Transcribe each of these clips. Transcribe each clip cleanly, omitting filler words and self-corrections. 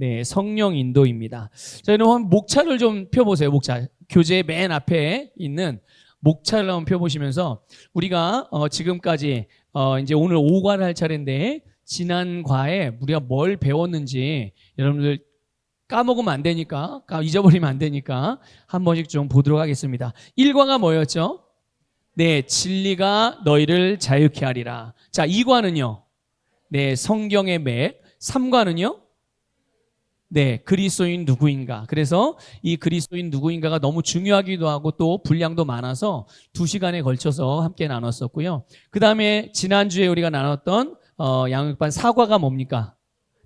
네, 성령 인도입니다. 자, 여러분 한번 목차를 좀 펴보세요. 목차. 교재 맨 앞에 있는 목차를 한번 펴보시면서 우리가 지금까지 이제 오늘 5과를 할 차례인데 지난 과에 우리가 뭘 배웠는지 여러분들 까먹으면 안 되니까, 잊어버리면 안 되니까 한 번씩 좀 보도록 하겠습니다. 1과가 뭐였죠? 네, 진리가 너희를 자유케 하리라. 자, 2과는요? 네, 성경의 맥. 3과는요? 네, 그리스도인 누구인가. 그래서 이 그리스도인 누구인가가 너무 중요하기도 하고 또 분량도 많아서 2시간에 걸쳐서 함께 나눴었고요. 그 다음에 지난주에 우리가 나눴던 양육반 4과가 뭡니까?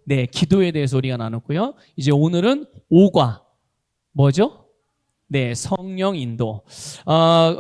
네, 기도에 대해서 우리가 나눴고요. 이제 오늘은 5과. 뭐죠? 네, 성령 인도.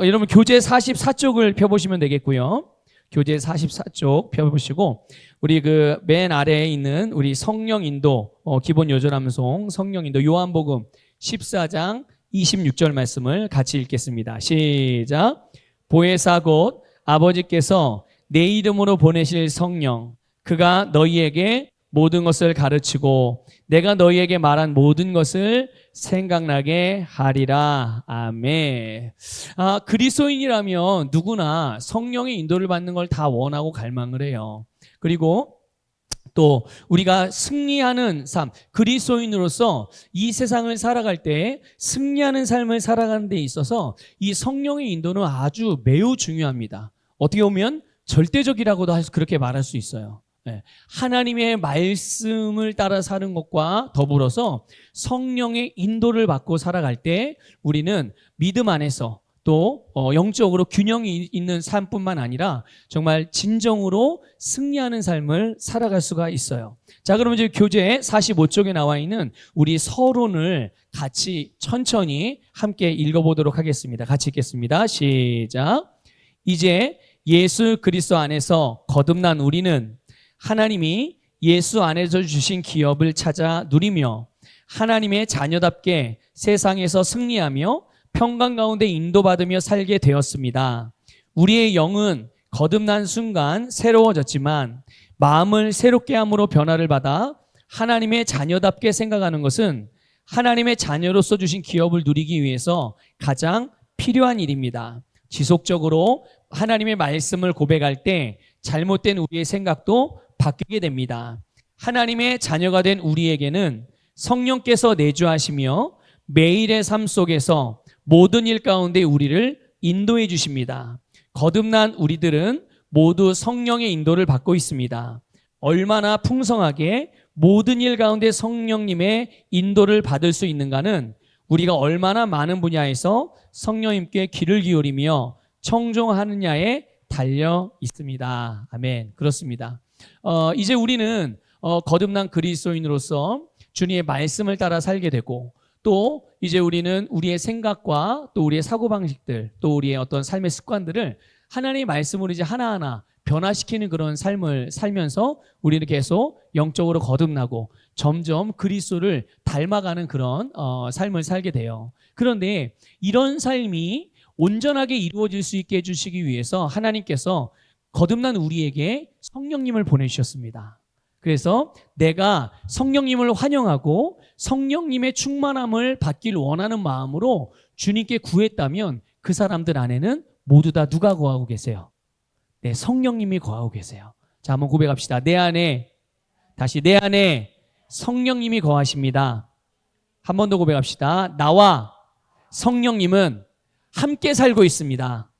여러분 교재 44쪽을 펴보시면 되겠고요. 교재 44쪽 펴보시고 우리 그 맨 아래에 있는 우리 성령 인도 기본 요절함송 성령 인도 요한복음 14장 26절 말씀을 같이 읽겠습니다. 시작. 보혜사 곧 아버지께서 내 이름으로 보내실 성령 그가 너희에게 모든 것을 가르치고 내가 너희에게 말한 모든 것을 생각나게 하리라. 아멘. 그리스도인이라면 누구나 성령의 인도를 받는 걸 다 원하고 갈망을 해요. 그리고 또 우리가 승리하는 삶, 그리스도인으로서 이 세상을 살아갈 때 승리하는 삶을 살아가는 데 있어서 이 성령의 인도는 아주 매우 중요합니다. 어떻게 보면 절대적이라고도 그렇게 말할 수 있어요. 하나님의 말씀을 따라 사는 것과 더불어서 성령의 인도를 받고 살아갈 때 우리는 믿음 안에서 또 영적으로 균형이 있는 삶뿐만 아니라 정말 진정으로 승리하는 삶을 살아갈 수가 있어요. 자, 그러면 이제 교재 45쪽에 나와 있는 우리 서론을 같이 천천히 함께 읽어보도록 하겠습니다. 같이 읽겠습니다. 시작. 이제 예수 그리스도 안에서 거듭난 우리는 하나님이 예수 안에서 주신 기업을 찾아 누리며 하나님의 자녀답게 세상에서 승리하며 평강 가운데 인도받으며 살게 되었습니다. 우리의 영은 거듭난 순간 새로워졌지만 마음을 새롭게 함으로 변화를 받아 하나님의 자녀답게 생각하는 것은 하나님의 자녀로서 주신 기업을 누리기 위해서 가장 필요한 일입니다. 지속적으로 하나님의 말씀을 고백할 때 잘못된 우리의 생각도 바뀌게 됩니다. 하나님의 자녀가 된 우리에게는 성령께서 내주하시며 매일의 삶 속에서 모든 일 가운데 우리를 인도해 주십니다. 거듭난 우리들은 모두 성령의 인도를 받고 있습니다. 얼마나 풍성하게 모든 일 가운데 성령님의 인도를 받을 수 있는가는 우리가 얼마나 많은 분야에서 성령님께 귀를 기울이며 청종하느냐에 달려 있습니다. 아멘. 그렇습니다. 이제 우리는 거듭난 그리스도인으로서 주님의 말씀을 따라 살게 되고 또 이제 우리는 우리의 생각과 또 우리의 사고방식들 또 우리의 어떤 삶의 습관들을 하나님의 말씀으로 이제 하나하나 변화시키는 그런 삶을 살면서 우리는 계속 영적으로 거듭나고 점점 그리스도를 닮아가는 그런 삶을 살게 돼요. 그런데 이런 삶이 온전하게 이루어질 수 있게 해주시기 위해서 하나님께서 거듭난 우리에게 성령님을 보내주셨습니다. 그래서 내가 성령님을 환영하고 성령님의 충만함을 받길 원하는 마음으로 주님께 구했다면 그 사람들 안에는 모두 다 누가 거하고 계세요? 네, 성령님이 거하고 계세요. 자, 한번 고백합시다. 내 안에, 다시 내 안에 성령님이 거하십니다. 한 번 더 고백합시다. 나와 성령님은 함께 살고 있습니다.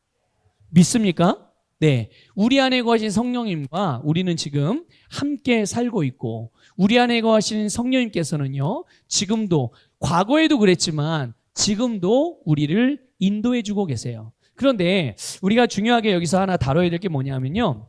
믿습니까? 네, 우리 안에 거하신 성령님과 우리는 지금 함께 살고 있고 우리 안에 거하신 성령님께서는요 지금도 과거에도 그랬지만 지금도 우리를 인도해 주고 계세요. 그런데 우리가 중요하게 여기서 하나 다뤄야 될 게 뭐냐면요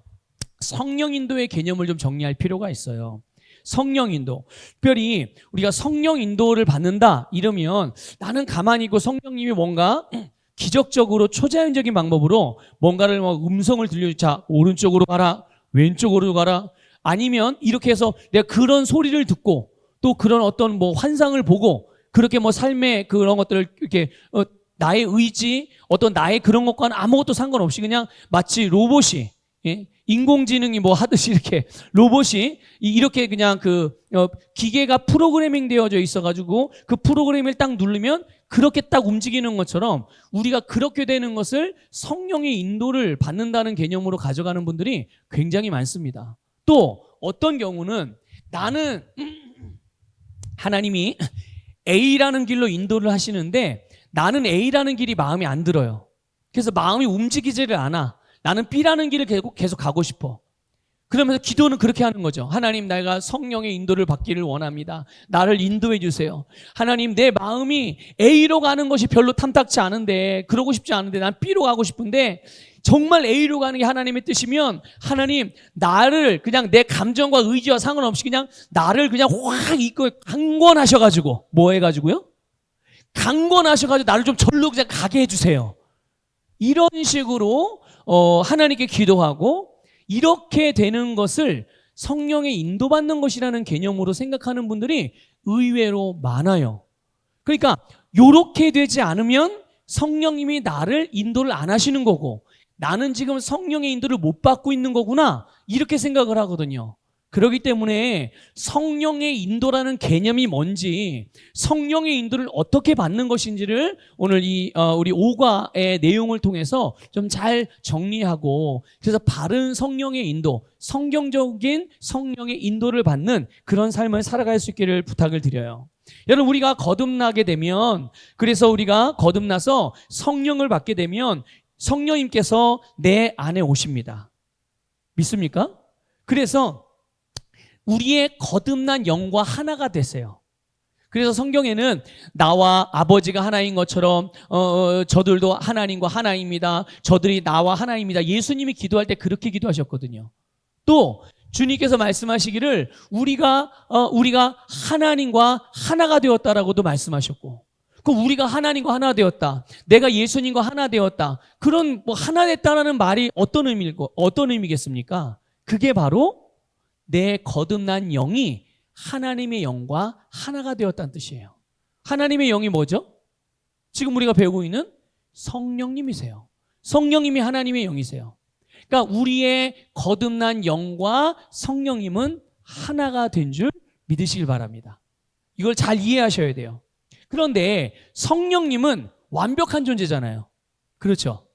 성령 인도의 개념을 좀 정리할 필요가 있어요. 성령 인도, 특별히 우리가 성령 인도를 받는다 이러면 나는 가만히 있고 성령님이 뭔가 기적적으로 초자연적인 방법으로 뭔가를 음성을 들려주자 오른쪽으로 가라 왼쪽으로 가라 아니면 이렇게 해서 내가 그런 소리를 듣고 또 그런 어떤 뭐 환상을 보고 그렇게 뭐 삶의 그런 것들을 이렇게 나의 의지 어떤 나의 그런 것과는 아무것도 상관없이 그냥 마치 로봇이 인공지능이 뭐 하듯이 이렇게 로봇이 이렇게 그냥 기계가 프로그래밍 되어져 있어가지고 그 프로그램을 딱 누르면 그렇게 딱 움직이는 것처럼 우리가 그렇게 되는 것을 성령의 인도를 받는다는 개념으로 가져가는 분들이 굉장히 많습니다. 또 어떤 경우는 나는 하나님이 A라는 길로 인도를 하시는데 나는 A라는 길이 마음에 안 들어요. 그래서 마음이 움직이지를 않아. 나는 B라는 길을 계속 가고 싶어. 그러면서 기도는 그렇게 하는 거죠. 하나님, 내가 성령의 인도를 받기를 원합니다. 나를 인도해 주세요. 하나님, 내 마음이 A로 가는 것이 별로 탐탁치 않은데, 그러고 싶지 않은데 난 B로 가고 싶은데 정말 A로 가는 게 하나님의 뜻이면 하나님, 나를 그냥 내 감정과 의지와 상관없이 그냥 나를 그냥 확 이끌어 강권하셔가지고 뭐 해가지고요? 강권하셔가지고 나를 좀 절로 그냥 가게 해주세요. 이런 식으로 하나님께 기도하고 이렇게 되는 것을 성령의 인도받는 것이라는 개념으로 생각하는 분들이 의외로 많아요. 그러니까 이렇게 되지 않으면 성령님이 나를 인도를 안 하시는 거고 나는 지금 성령의 인도를 못 받고 있는 거구나 이렇게 생각을 하거든요. 그렇기 때문에 성령의 인도라는 개념이 뭔지 성령의 인도를 어떻게 받는 것인지를 오늘 우리 5과의 내용을 통해서 좀 잘 정리하고 그래서 바른 성령의 인도, 성경적인 성령의 인도를 받는 그런 삶을 살아갈 수 있기를 부탁을 드려요. 여러분, 우리가 거듭나게 되면 그래서 우리가 거듭나서 성령을 받게 되면 성령님께서 내 안에 오십니다. 믿습니까? 그래서 우리의 거듭난 영과 하나가 됐어요. 그래서 성경에는 나와 아버지가 하나인 것처럼 저들도 하나님과 하나입니다. 저들이 나와 하나입니다. 예수님이 기도할 때 그렇게 기도하셨거든요. 또 주님께서 말씀하시기를 우리가 하나님과 하나가 되었다라고도 말씀하셨고, 그 우리가 하나님과 하나 되었다. 내가 예수님과 하나 되었다. 그런 하나 됐다라는 말이 어떤 의미겠습니까? 그게 바로 내 거듭난 영이 하나님의 영과 하나가 되었다는 뜻이에요. 하나님의 영이 뭐죠? 지금 우리가 배우고 있는 성령님이세요. 성령님이 하나님의 영이세요. 그러니까 우리의 거듭난 영과 성령님은 하나가 된 줄 믿으시길 바랍니다. 이걸 잘 이해하셔야 돼요. 그런데 성령님은 완벽한 존재잖아요. 그렇죠?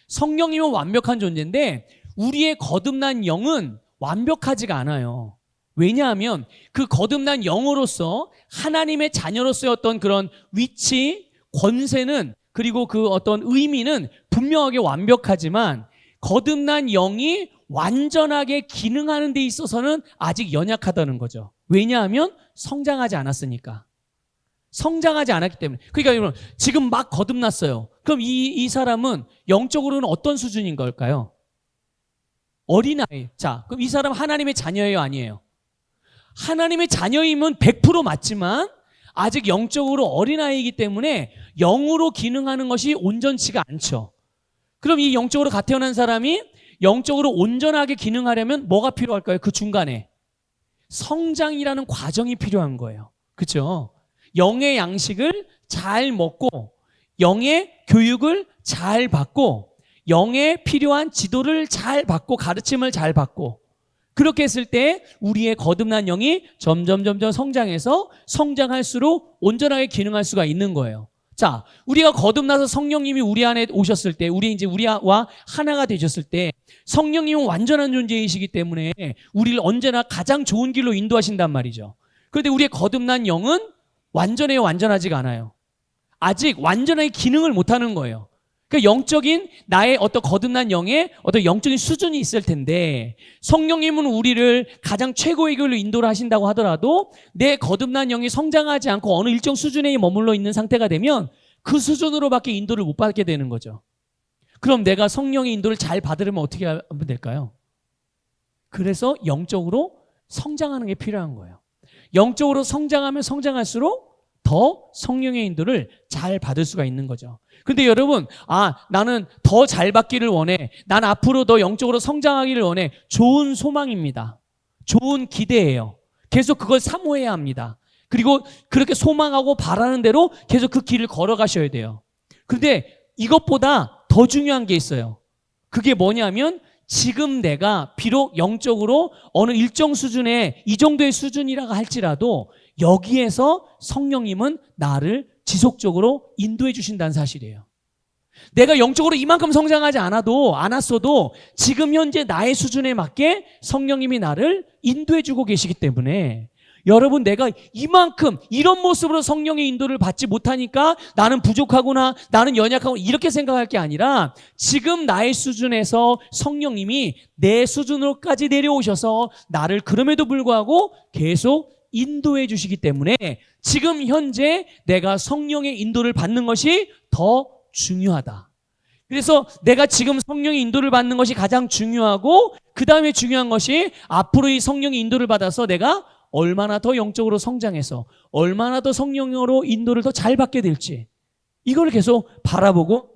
성령님은 완벽한 존재인데 우리의 거듭난 영은 완벽하지가 않아요. 왜냐하면 그 거듭난 영으로서 하나님의 자녀로서의 어떤 그런 위치, 권세는 그리고 그 어떤 의미는 분명하게 완벽하지만 거듭난 영이 완전하게 기능하는 데 있어서는 아직 연약하다는 거죠. 왜냐하면 성장하지 않았으니까. 성장하지 않았기 때문에. 그러니까 여러분, 지금 막 거듭났어요. 그럼 이 사람은 영적으로는 어떤 수준인 걸까요? 어린아이. 자, 그럼 이 사람 하나님의 자녀예요, 아니에요? 하나님의 자녀임은 100% 맞지만 아직 영적으로 어린아이이기 때문에 영으로 기능하는 것이 온전치가 않죠. 그럼 이 영적으로 갓 태어난 사람이 영적으로 온전하게 기능하려면 뭐가 필요할까요? 그 중간에 성장이라는 과정이 필요한 거예요. 그렇죠? 영의 양식을 잘 먹고 영의 교육을 잘 받고 영에 필요한 지도를 잘 받고 가르침을 잘 받고 그렇게 했을 때 우리의 거듭난 영이 점점 성장해서 성장할수록 온전하게 기능할 수가 있는 거예요. 자, 우리가 거듭나서 성령님이 우리 안에 오셨을 때 우리와 하나가 되셨을 때 성령님은 완전한 존재이시기 때문에 우리를 언제나 가장 좋은 길로 인도하신단 말이죠. 그런데 우리의 거듭난 영은 완전해요, 완전하지가 않아요. 아직 완전하게 기능을 못하는 거예요. 그러니까 영적인 나의 어떤 거듭난 영의 어떤 영적인 수준이 있을 텐데 성령님은 우리를 가장 최고의 길로 인도를 하신다고 하더라도 내 거듭난 영이 성장하지 않고 어느 일정 수준에 머물러 있는 상태가 되면 그 수준으로밖에 인도를 못 받게 되는 거죠. 그럼 내가 성령의 인도를 잘 받으려면 어떻게 하면 될까요? 그래서 영적으로 성장하는 게 필요한 거예요. 영적으로 성장하면 성장할수록 더 성령의 인도를 잘 받을 수가 있는 거죠. 근데 여러분, 나는 더 잘 받기를 원해. 난 앞으로 더 영적으로 성장하기를 원해. 좋은 소망입니다. 좋은 기대예요. 계속 그걸 사모해야 합니다. 그리고 그렇게 소망하고 바라는 대로 계속 그 길을 걸어가셔야 돼요. 그런데 이것보다 더 중요한 게 있어요. 그게 뭐냐면 지금 내가 비록 영적으로 어느 일정 수준의 이 정도의 수준이라고 할지라도 여기에서 성령님은 나를 지속적으로 인도해 주신다는 사실이에요. 내가 영적으로 이만큼 성장하지 않았어도 지금 현재 나의 수준에 맞게 성령님이 나를 인도해 주고 계시기 때문에 여러분, 내가 이만큼 이런 모습으로 성령의 인도를 받지 못하니까 나는 부족하구나, 나는 연약하구나 이렇게 생각할 게 아니라 지금 나의 수준에서 성령님이 내 수준으로까지 내려오셔서 나를 그럼에도 불구하고 계속 인도해 주시기 때문에 지금 현재 내가 성령의 인도를 받는 것이 더 중요하다. 그래서 내가 지금 성령의 인도를 받는 것이 가장 중요하고 그 다음에 중요한 것이 앞으로 이 성령의 인도를 받아서 내가 얼마나 더 영적으로 성장해서 얼마나 더 성령으로 인도를 더 잘 받게 될지 이걸 계속 바라보고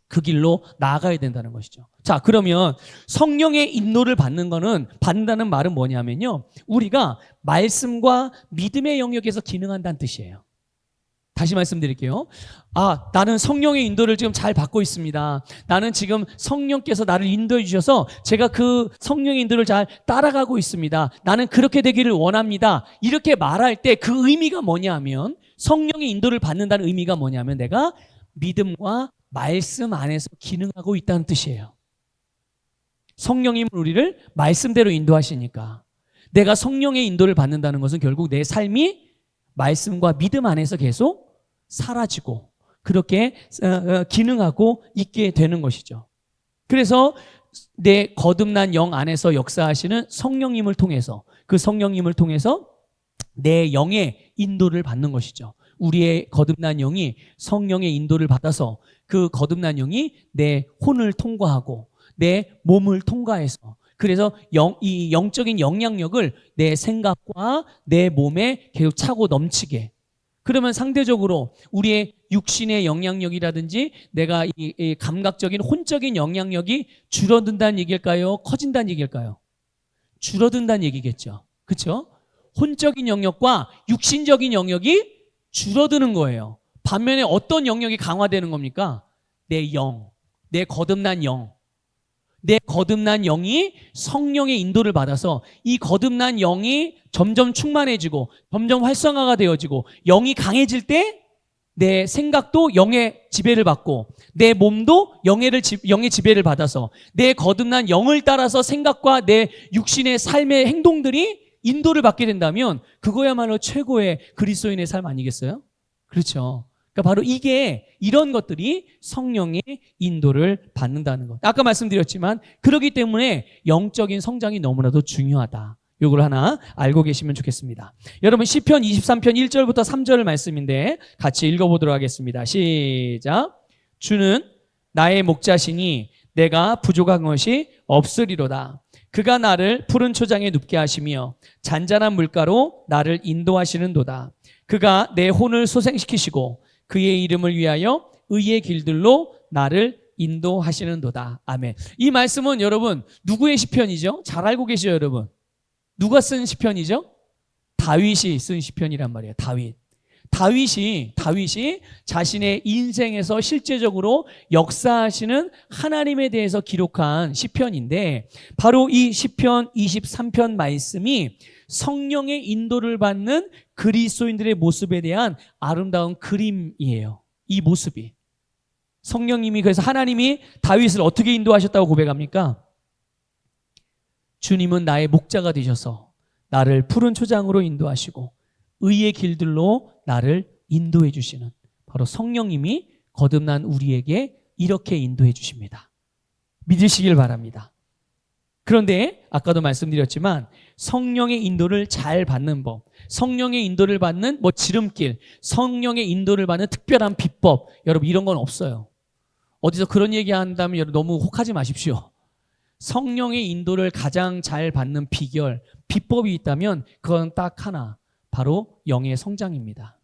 그 길로 나아가야 된다는 것이죠. 자, 그러면 성령의 인도를 받는다는 말은 뭐냐면요, 우리가 말씀과 믿음의 영역에서 기능한다는 뜻이에요. 다시 말씀드릴게요. 나는 성령의 인도를 지금 잘 받고 있습니다. 나는 지금 성령께서 나를 인도해 주셔서 제가 그 성령의 인도를 잘 따라가고 있습니다. 나는 그렇게 되기를 원합니다. 이렇게 말할 때 그 의미가 뭐냐면, 성령의 인도를 받는다는 의미가 뭐냐면 내가 믿음과 말씀 안에서 기능하고 있다는 뜻이에요. 성령님은 우리를 말씀대로 인도하시니까 내가 성령의 인도를 받는다는 것은 결국 내 삶이 말씀과 믿음 안에서 계속 사라지고 그렇게 기능하고 있게 되는 것이죠. 그래서 내 거듭난 영 안에서 역사하시는 성령님을 통해서, 그 성령님을 통해서 내 영의 인도를 받는 것이죠. 우리의 거듭난 영이 성령의 인도를 받아서 그 거듭난 영이 내 혼을 통과하고 내 몸을 통과해서, 그래서 이 영적인 영향력을 내 생각과 내 몸에 계속 차고 넘치게, 그러면 상대적으로 우리의 육신의 영향력이라든지 내가 이 감각적인 혼적인 영향력이 줄어든다는 얘기일까요? 커진다는 얘기일까요? 줄어든다는 얘기겠죠. 그렇죠? 혼적인 영역과 육신적인 영역이 줄어드는 거예요. 반면에 어떤 영역이 강화되는 겁니까? 내 영, 내 거듭난 영. 내 거듭난 영이 성령의 인도를 받아서 이 거듭난 영이 점점 충만해지고 점점 활성화가 되어지고 영이 강해질 때 내 생각도 영의 지배를 받고 내 몸도 영의 지배를 받아서 내 거듭난 영을 따라서 생각과 내 육신의 삶의 행동들이 인도를 받게 된다면 그거야말로 최고의 그리스도인의 삶 아니겠어요? 그렇죠. 그러니까 바로 이런 것들이 성령의 인도를 받는다는 것. 아까 말씀드렸지만 그렇기 때문에 영적인 성장이 너무나도 중요하다. 이걸 하나 알고 계시면 좋겠습니다. 여러분, 시편 23편 1절부터 3절 말씀인데 같이 읽어보도록 하겠습니다. 시작. 주는 나의 목자시니 내가 부족한 것이 없으리로다. 그가 나를 푸른 초장에 눕게 하시며 잔잔한 물가로 나를 인도하시는도다. 그가 내 혼을 소생시키시고 그의 이름을 위하여 의의 길들로 나를 인도하시는도다. 아멘. 이 말씀은 여러분 누구의 시편이죠? 잘 알고 계시죠, 여러분? 누가 쓴 시편이죠? 다윗이 쓴 시편이란 말이에요. 다윗이 자신의 인생에서 실제적으로 역사하시는 하나님에 대해서 기록한 시편인데, 바로 이 시편 23편 말씀이 성령의 인도를 받는 그리스도인들의 모습에 대한 아름다운 그림이에요. 이 모습이. 성령님이, 그래서 하나님이 다윗을 어떻게 인도하셨다고 고백합니까? 주님은 나의 목자가 되셔서 나를 푸른 초장으로 인도하시고 의의 길들로 나를 인도해 주시는, 바로 성령님이 거듭난 우리에게 이렇게 인도해 주십니다. 믿으시길 바랍니다. 그런데 아까도 말씀드렸지만 성령의 인도를 잘 받는 법, 성령의 인도를 받는 지름길, 성령의 인도를 받는 특별한 비법, 여러분 이런 건 없어요. 어디서 그런 얘기 한다면 여러분 너무 혹하지 마십시오. 성령의 인도를 가장 잘 받는 비법이 있다면 그건 딱 하나, 바로 영의 성장입니다.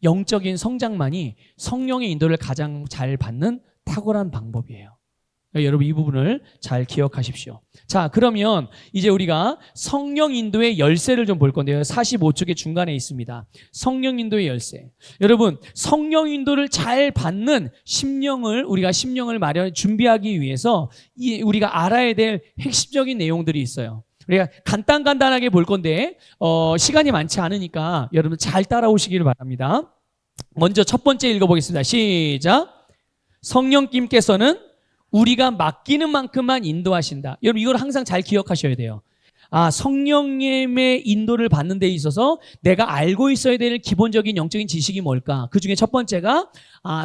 영적인 성장만이 성령의 인도를 가장 잘 받는 탁월한 방법이에요. 여러분 이 부분을 잘 기억하십시오. 자, 그러면 이제 우리가 성령 인도의 열쇠를 좀 볼 건데요. 45쪽의 중간에 있습니다. 성령 인도의 열쇠. 여러분, 성령 인도를 잘 받는 우리가 심령을 준비하기 위해서 우리가 알아야 될 핵심적인 내용들이 있어요. 우리가 간단하게 볼 건데 시간이 많지 않으니까 여러분 잘 따라오시기를 바랍니다. 먼저 첫 번째 읽어보겠습니다. 시작. 성령님께서는 우리가 맡기는 만큼만 인도하신다. 여러분 이걸 항상 잘 기억하셔야 돼요. 성령님의 인도를 받는 데 있어서 내가 알고 있어야 될 기본적인 영적인 지식이 뭘까? 그 중에 첫 번째가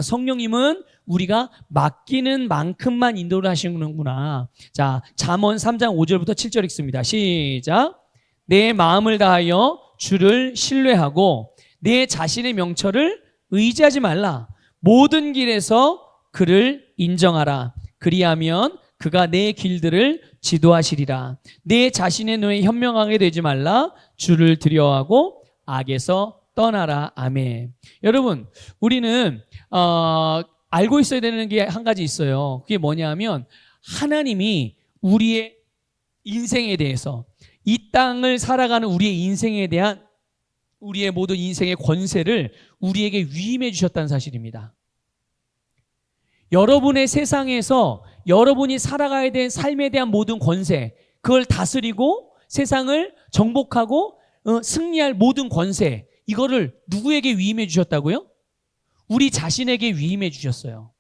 성령님은 우리가 맡기는 만큼만 인도를 하시는구나. 자, 잠언 3장 5절부터 7절 읽습니다. 시작. 내 마음을 다하여 주를 신뢰하고 내 자신의 명철을 의지하지 말라. 모든 길에서 그를 인정하라. 그리하면 그가 내 길들을 지도하시리라. 내 자신의 눈에 현명하게 되지 말라. 주를 두려워하고 악에서 떠나라. 아멘. 여러분, 우리는 알고 있어야 되는 게 한 가지 있어요. 그게 뭐냐면 하나님이 우리의 인생에 대해서, 이 땅을 살아가는 우리의 인생에 대한 우리의 모든 인생의 권세를 우리에게 위임해 주셨다는 사실입니다. 여러분의 세상에서 여러분이 살아가야 될 삶에 대한 모든 권세, 그걸 다스리고 세상을 정복하고 승리할 모든 권세, 이거를 누구에게 위임해 주셨다고요? 우리 자신에게 위임해 주셨어요.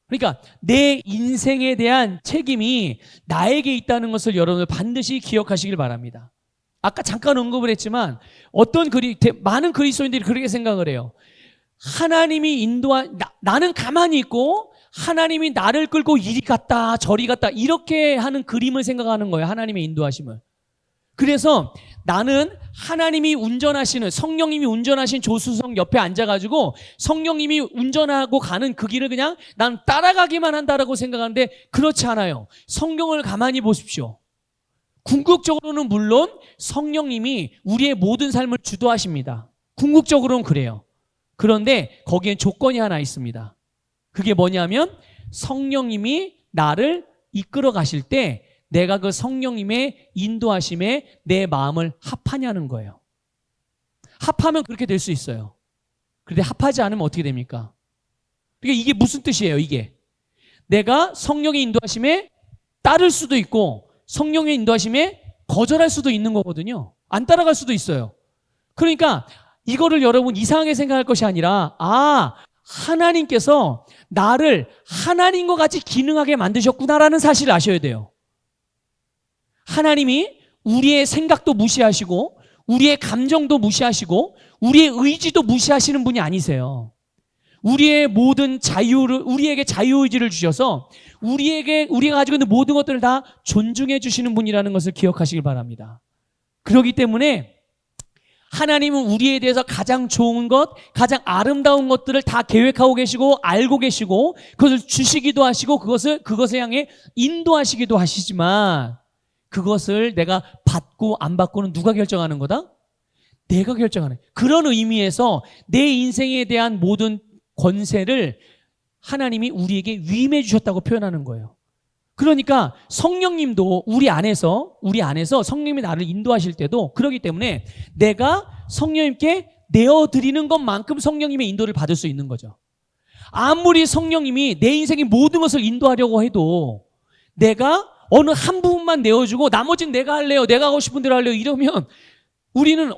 그러니까 내 인생에 대한 책임이 나에게 있다는 것을 여러분들 반드시 기억하시길 바랍니다. 아까 잠깐 언급을 했지만 많은 그리스도인들이 그렇게 생각을 해요. 하나님이 나는 가만히 있고 하나님이 나를 끌고 이리 갔다 저리 갔다 이렇게 하는 그림을 생각하는 거예요. 하나님의 인도하심을. 그래서 나는 하나님이 성령님이 운전하신 조수석 옆에 앉아가지고 성령님이 운전하고 가는 그 길을 그냥 난 따라가기만 한다라고 생각하는데 그렇지 않아요. 성경을 가만히 보십시오. 궁극적으로는 물론 성령님이 우리의 모든 삶을 주도하십니다. 궁극적으로는 그래요. 그런데 거기엔 조건이 하나 있습니다. 그게 뭐냐면 성령님이 나를 이끌어 가실 때 내가 그 성령님의 인도하심에 내 마음을 합하냐는 거예요. 합하면 그렇게 될 수 있어요. 그런데 합하지 않으면 어떻게 됩니까? 그러니까 이게 무슨 뜻이에요, 이게? 내가 성령의 인도하심에 따를 수도 있고 성령의 인도하심에 거절할 수도 있는 거거든요. 안 따라갈 수도 있어요. 그러니까 이거를 여러분 이상하게 생각할 것이 아니라 하나님께서 나를 하나님과 같이 기능하게 만드셨구나라는 사실을 아셔야 돼요. 하나님이 우리의 생각도 무시하시고 우리의 감정도 무시하시고 우리의 의지도 무시하시는 분이 아니세요. 우리의 모든 우리에게 자유의지를 주셔서 우리가 가지고 있는 모든 것들을 다 존중해 주시는 분이라는 것을 기억하시길 바랍니다. 그렇기 때문에 하나님은 우리에 대해서 가장 좋은 것, 가장 아름다운 것들을 다 계획하고 계시고 알고 계시고 그것을 주시기도 하시고 그것을 향해 인도하시기도 하시지만 그것을 내가 받고 안 받고는 누가 결정하는 거다? 내가 결정하는. 그런 의미에서 내 인생에 대한 모든 권세를 하나님이 우리에게 위임해 주셨다고 표현하는 거예요. 그러니까 성령님도 우리 안에서 성령님이 나를 인도하실 때도 그렇기 때문에 내가 성령님께 내어드리는 것만큼 성령님의 인도를 받을 수 있는 거죠. 아무리 성령님이 내 인생의 모든 것을 인도하려고 해도 내가 어느 한 부분만 내어주고 나머지는 내가 할래요, 내가 하고 싶은 대로 할래요 이러면 우리는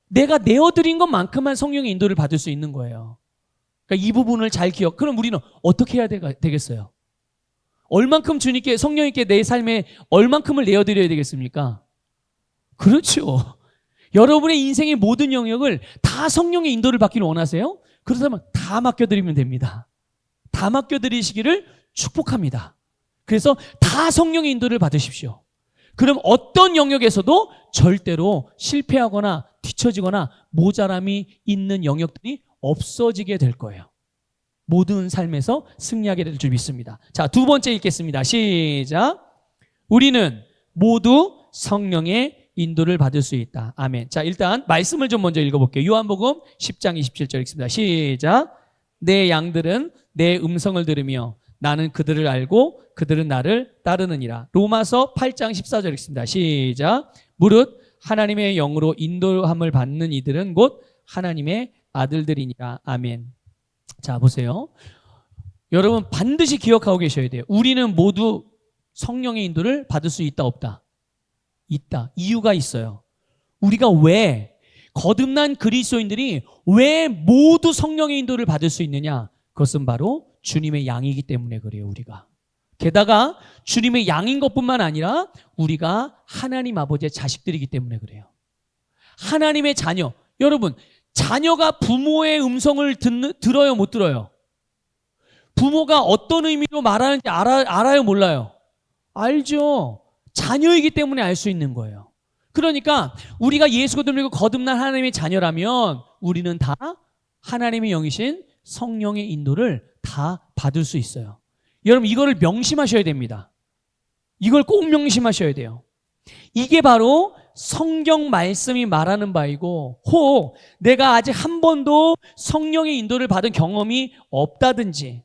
내가 내어드린 것만큼만 성령의 인도를 받을 수 있는 거예요. 그러니까 이 부분을 잘 그럼 우리는 어떻게 해야 되겠어요? 얼만큼 주님께, 성령님께 내 삶에 얼만큼을 내어드려야 되겠습니까? 그렇죠. 여러분의 인생의 모든 영역을 다 성령의 인도를 받기를 원하세요? 그렇다면 다 맡겨드리면 됩니다. 다 맡겨드리시기를 축복합니다. 그래서 다 성령의 인도를 받으십시오. 그럼 어떤 영역에서도 절대로 실패하거나 뒤처지거나 모자람이 있는 영역들이 없어지게 될 거예요. 모든 삶에서 승리하게 될 줄 믿습니다. 자, 두 번째 읽겠습니다. 시작. 우리는 모두 성령의 인도를 받을 수 있다. 아멘. 자, 일단 말씀을 좀 먼저 읽어볼게요. 요한복음 10장 27절 읽습니다. 시작. 내 양들은 내 음성을 들으며 나는 그들을 알고 그들은 나를 따르느니라. 로마서 8장 14절 읽습니다. 시작. 무릇 하나님의 영으로 인도함을 받는 이들은 곧 하나님의 아들들이니라. 아멘. 자, 보세요. 여러분 반드시 기억하고 계셔야 돼요. 우리는 모두 성령의 인도를 받을 수 있다, 없다? 있다. 이유가 있어요. 우리가 왜, 거듭난 그리스도인들이 왜 모두 성령의 인도를 받을 수 있느냐? 그것은 바로 주님의 양이기 때문에 그래요, 우리가. 게다가 주님의 양인 것뿐만 아니라 우리가 하나님 아버지의 자식들이기 때문에 그래요. 하나님의 자녀. 여러분, 자녀가 부모의 음성을 들어요, 못 들어요? 부모가 어떤 의미로 말하는지 알아요, 몰라요? 알죠. 자녀이기 때문에 알 수 있는 거예요. 그러니까 우리가 예수 믿고 거듭난 하나님의 자녀라면 우리는 다 하나님의 영이신 성령의 인도를 다 받을 수 있어요. 여러분 이거를 명심하셔야 됩니다. 이걸 꼭 명심하셔야 돼요. 이게 바로 성경 말씀이 말하는 바이고, 혹 내가 아직 한 번도 성령의 인도를 받은 경험이 없다든지,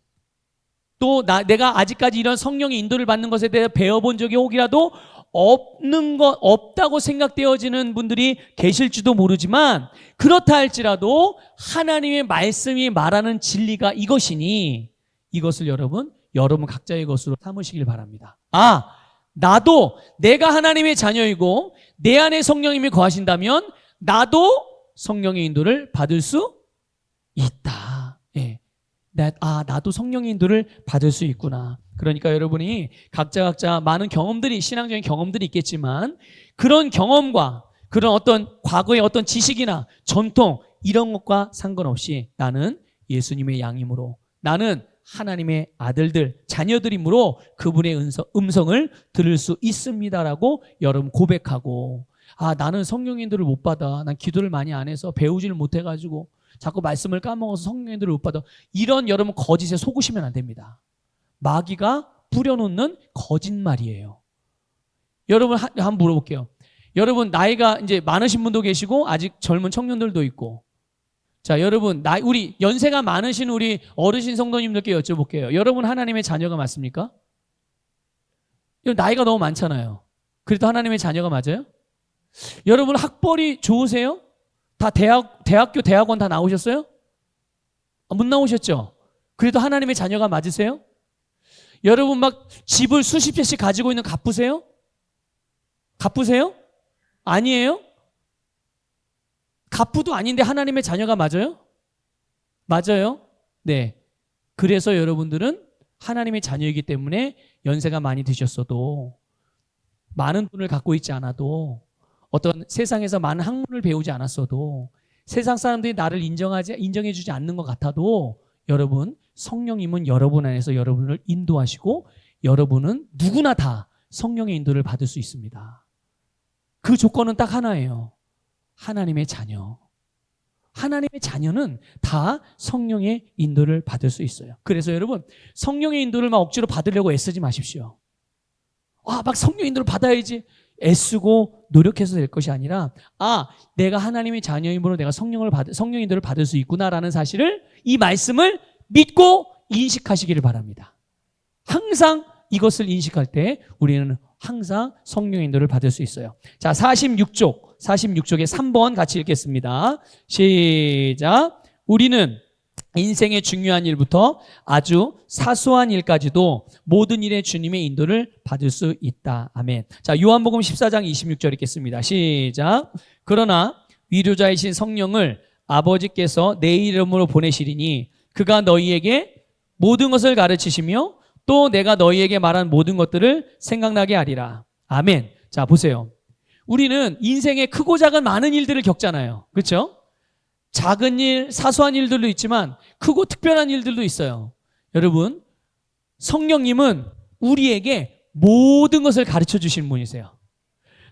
또 내가 아직까지 이런 성령의 인도를 받는 것에 대해 배워본 적이 혹이라도 없다고 생각되어지는 분들이 계실지도 모르지만, 그렇다 할지라도 하나님의 말씀이 말하는 진리가 이것이니 이것을 여러분 각자의 것으로 삼으시길 바랍니다. 나도 내가 하나님의 자녀이고 내 안에 성령님이 거하신다면 나도 성령의 인도를 받을 수 있다. 예. 나도 성령의 인도를 받을 수 있구나. 그러니까 여러분이 각자 많은 경험들이, 신앙적인 경험들이 있겠지만, 그런 경험과 그런 어떤 과거의 어떤 지식이나 전통 이런 것과 상관없이 나는 예수님의 양이므로, 나는 하나님의 아들들, 자녀들이므로 그분의 음성을 들을 수 있습니다라고 여러분 고백하고, 나는 성령의 인도를 못 받아, 난 기도를 많이 안 해서 배우지를 못해가지고 자꾸 말씀을 까먹어서 성령의 인도를 못 받아, 이런 여러분 거짓에 속으시면 안 됩니다. 마귀가 뿌려놓는 거짓말이에요. 여러분 한번 물어볼게요. 여러분 나이가 이제 많으신 분도 계시고 아직 젊은 청년들도 있고, 자 여러분 우리 연세가 많으신 우리 어르신 성도님들께 여쭤볼게요. 여러분 하나님의 자녀가 맞습니까? 나이가 너무 많잖아요. 그래도 하나님의 자녀가 맞아요? 여러분 학벌이 좋으세요? 다 대학교 대학원 다 나오셨어요? 못 나오셨죠? 그래도 하나님의 자녀가 맞으세요? 여러분 막 집을 수십 채씩 가지고 있는 갑부세요? 갑부세요? 아니에요? 갑부도 아닌데 하나님의 자녀가 맞아요? 맞아요? 네. 그래서 여러분들은 하나님의 자녀이기 때문에 연세가 많이 드셨어도, 많은 돈을 갖고 있지 않아도, 어떤 세상에서 많은 학문을 배우지 않았어도, 세상 사람들이 나를 인정해주지 않는 것 같아도, 여러분 성령님은 여러분 안에서 여러분을 인도하시고 여러분은 누구나 다 성령의 인도를 받을 수 있습니다. 그 조건은 딱 하나예요. 하나님의 자녀. 하나님의 자녀는 다 성령의 인도를 받을 수 있어요. 그래서 여러분 성령의 인도를 막 억지로 받으려고 애쓰지 마십시오. 막 성령의 인도를 받아야지 애쓰고 노력해서 될 것이 아니라, 내가 하나님의 자녀이므로 내가 성령의 인도를 받을 수 있구나라는 사실을, 이 말씀을 믿고 인식하시기를 바랍니다. 항상 이것을 인식할 때 우리는 항상 성령의 인도를 받을 수 있어요. 자, 46쪽에 3번 같이 읽겠습니다. 시작. 우리는 인생의 중요한 일부터 아주 사소한 일까지도 모든 일에 주님의 인도를 받을 수 있다. 아멘. 자, 요한복음 14장 26절 읽겠습니다. 시작. 그러나 위로자이신 성령을 아버지께서 내 이름으로 보내시리니 그가 너희에게 모든 것을 가르치시며 또 내가 너희에게 말한 모든 것들을 생각나게 하리라. 아멘. 자, 보세요. 우리는 인생에 크고 작은 많은 일들을 겪잖아요. 그렇죠? 작은 일, 사소한 일들도 있지만 크고 특별한 일들도 있어요. 여러분, 성령님은 우리에게 모든 것을 가르쳐 주신 분이세요.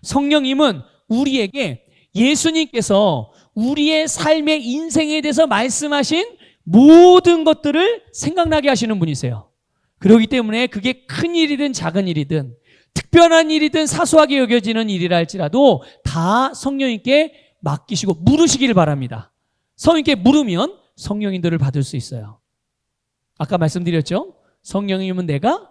성령님은 우리에게 예수님께서 우리의 삶의 인생에 대해서 말씀하신 모든 것들을 생각나게 하시는 분이세요. 그렇기 때문에 그게 큰 일이든 작은 일이든 특별한 일이든 사소하게 여겨지는 일이라 할지라도 다 성령님께 맡기시고 물으시기를 바랍니다. 성령님께 물으면 성령 인도를 받을 수 있어요. 아까 말씀드렸죠? 성령님은 내가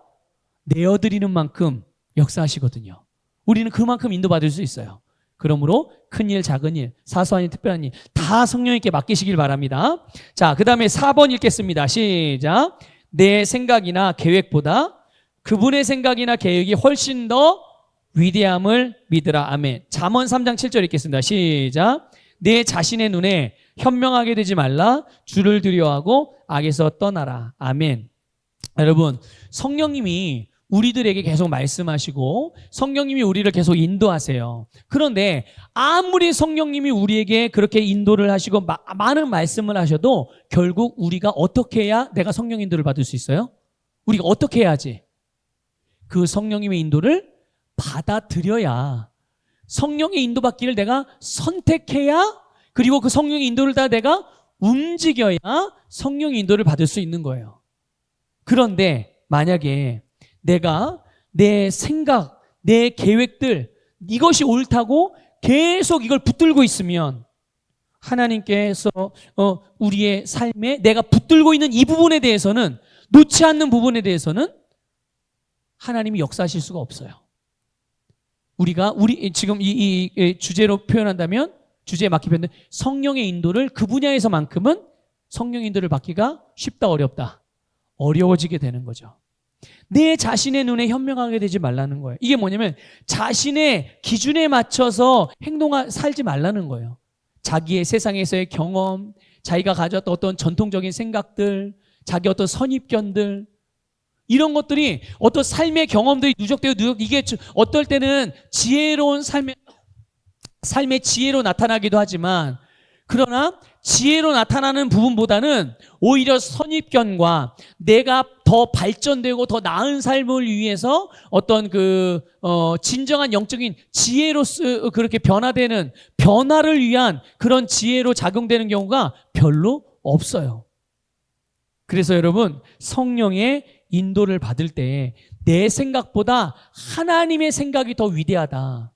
내어드리는 만큼 역사하시거든요. 우리는 그만큼 인도받을 수 있어요. 그러므로 큰일, 작은 일, 사소한 일, 특별한 일 다 성령님께 맡기시길 바랍니다. 자, 그 다음에 4번 읽겠습니다. 시작. 내 생각이나 계획보다 그분의 생각이나 계획이 훨씬 더 위대함을 믿으라. 아멘. 잠언 3장 7절 읽겠습니다. 시작. 내 자신의 눈에 현명하게 되지 말라. 주를 두려워하고 악에서 떠나라. 아멘. 여러분, 성령님이 우리들에게 계속 말씀하시고 성령님이 우리를 계속 인도하세요. 그런데 아무리 성령님이 우리에게 그렇게 인도를 하시고 많은 말씀을 하셔도 결국 우리가 어떻게 해야 내가 성령 인도를 받을 수 있어요? 우리가 어떻게 해야지? 그 성령님의 인도를 받아들여야, 성령의 인도받기를 내가 선택해야, 그리고 그 성령의 인도를 다 내가 움직여야 성령의 인도를 받을 수 있는 거예요. 그런데 만약에 내가 내 생각, 내 계획들, 이것이 옳다고 계속 이걸 붙들고 있으면 하나님께서 우리의 삶에 내가 붙들고 있는 이 부분에 대해서는, 놓지 않는 부분에 대해서는 하나님이 역사하실 수가 없어요. 우리가 지금 이 주제로 표현한다면, 주제에 맞게 표현된 성령의 인도를, 그 분야에서만큼은 성령 인도를 받기가 쉽다, 어렵다? 어려워지게 되는 거죠. 내 자신의 눈에 현명하게 되지 말라는 거예요. 이게 뭐냐면 자신의 기준에 맞춰서 살지 말라는 거예요. 자기의 세상에서의 경험, 자기가 가졌던 어떤 전통적인 생각들, 자기 어떤 선입견들, 이런 것들이 어떤 삶의 경험들이 누적되고 이게 어떨 때는 지혜로운 삶의 지혜로 나타나기도 하지만, 그러나 지혜로 나타나는 부분보다는 오히려 선입견과 내가 더 발전되고 더 나은 삶을 위해서 어떤 진정한 영적인 지혜로 그렇게 변화되는, 변화를 위한 그런 지혜로 작용되는 경우가 별로 없어요. 그래서 여러분, 성령의 인도를 받을 때 내 생각보다 하나님의 생각이 더 위대하다.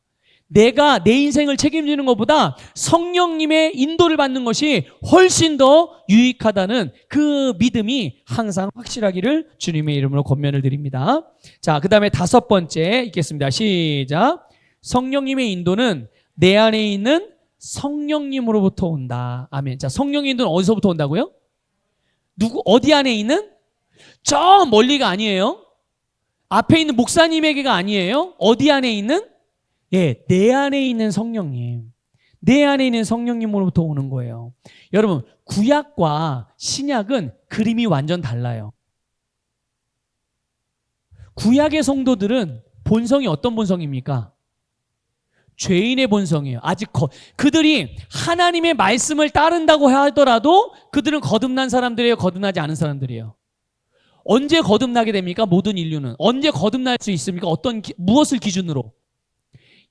내가 내 인생을 책임지는 것보다 성령님의 인도를 받는 것이 훨씬 더 유익하다는 그 믿음이 항상 확실하기를 주님의 이름으로 권면을 드립니다. 자, 그 다음에 5번째 읽겠습니다. 시작. 성령님의 인도는 내 안에 있는 성령님으로부터 온다. 아멘. 자, 성령의 인도는 어디서부터 온다고요? 어디 안에 있는? 저 멀리가 아니에요. 앞에 있는 목사님에게가 아니에요. 어디 안에 있는? 예, 내 안에 있는 성령님. 내 안에 있는 성령님으로부터 오는 거예요. 여러분, 구약과 신약은 그림이 완전 달라요. 구약의 성도들은 본성이 어떤 본성입니까? 죄인의 본성이에요. 아직 그들이 하나님의 말씀을 따른다고 하더라도 그들은 거듭난 사람들이에요, 거듭나지 않은 사람들이에요. 언제 거듭나게 됩니까? 모든 인류는 언제 거듭날 수 있습니까? 무엇을 기준으로?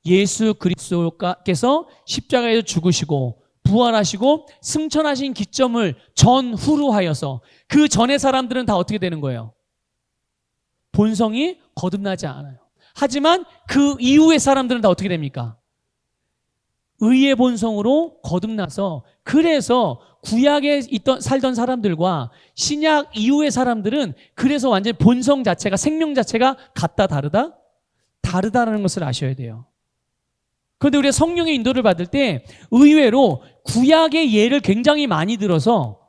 예수 그리스도께서 십자가에서 죽으시고 부활하시고 승천하신 기점을 전후로 하여서, 그 전의 사람들은 다 어떻게 되는 거예요? 본성이 거듭나지 않아요. 하지만 그 이후의 사람들은 다 어떻게 됩니까? 의의 본성으로 거듭나서, 그래서 구약에 살던 사람들과 신약 이후의 사람들은 그래서 완전히 본성 자체가, 생명 자체가 같다, 다르다? 다르다라는 것을 아셔야 돼요. 그런데 우리가 성령의 인도를 받을 때 의외로 구약의 예를 굉장히 많이 들어서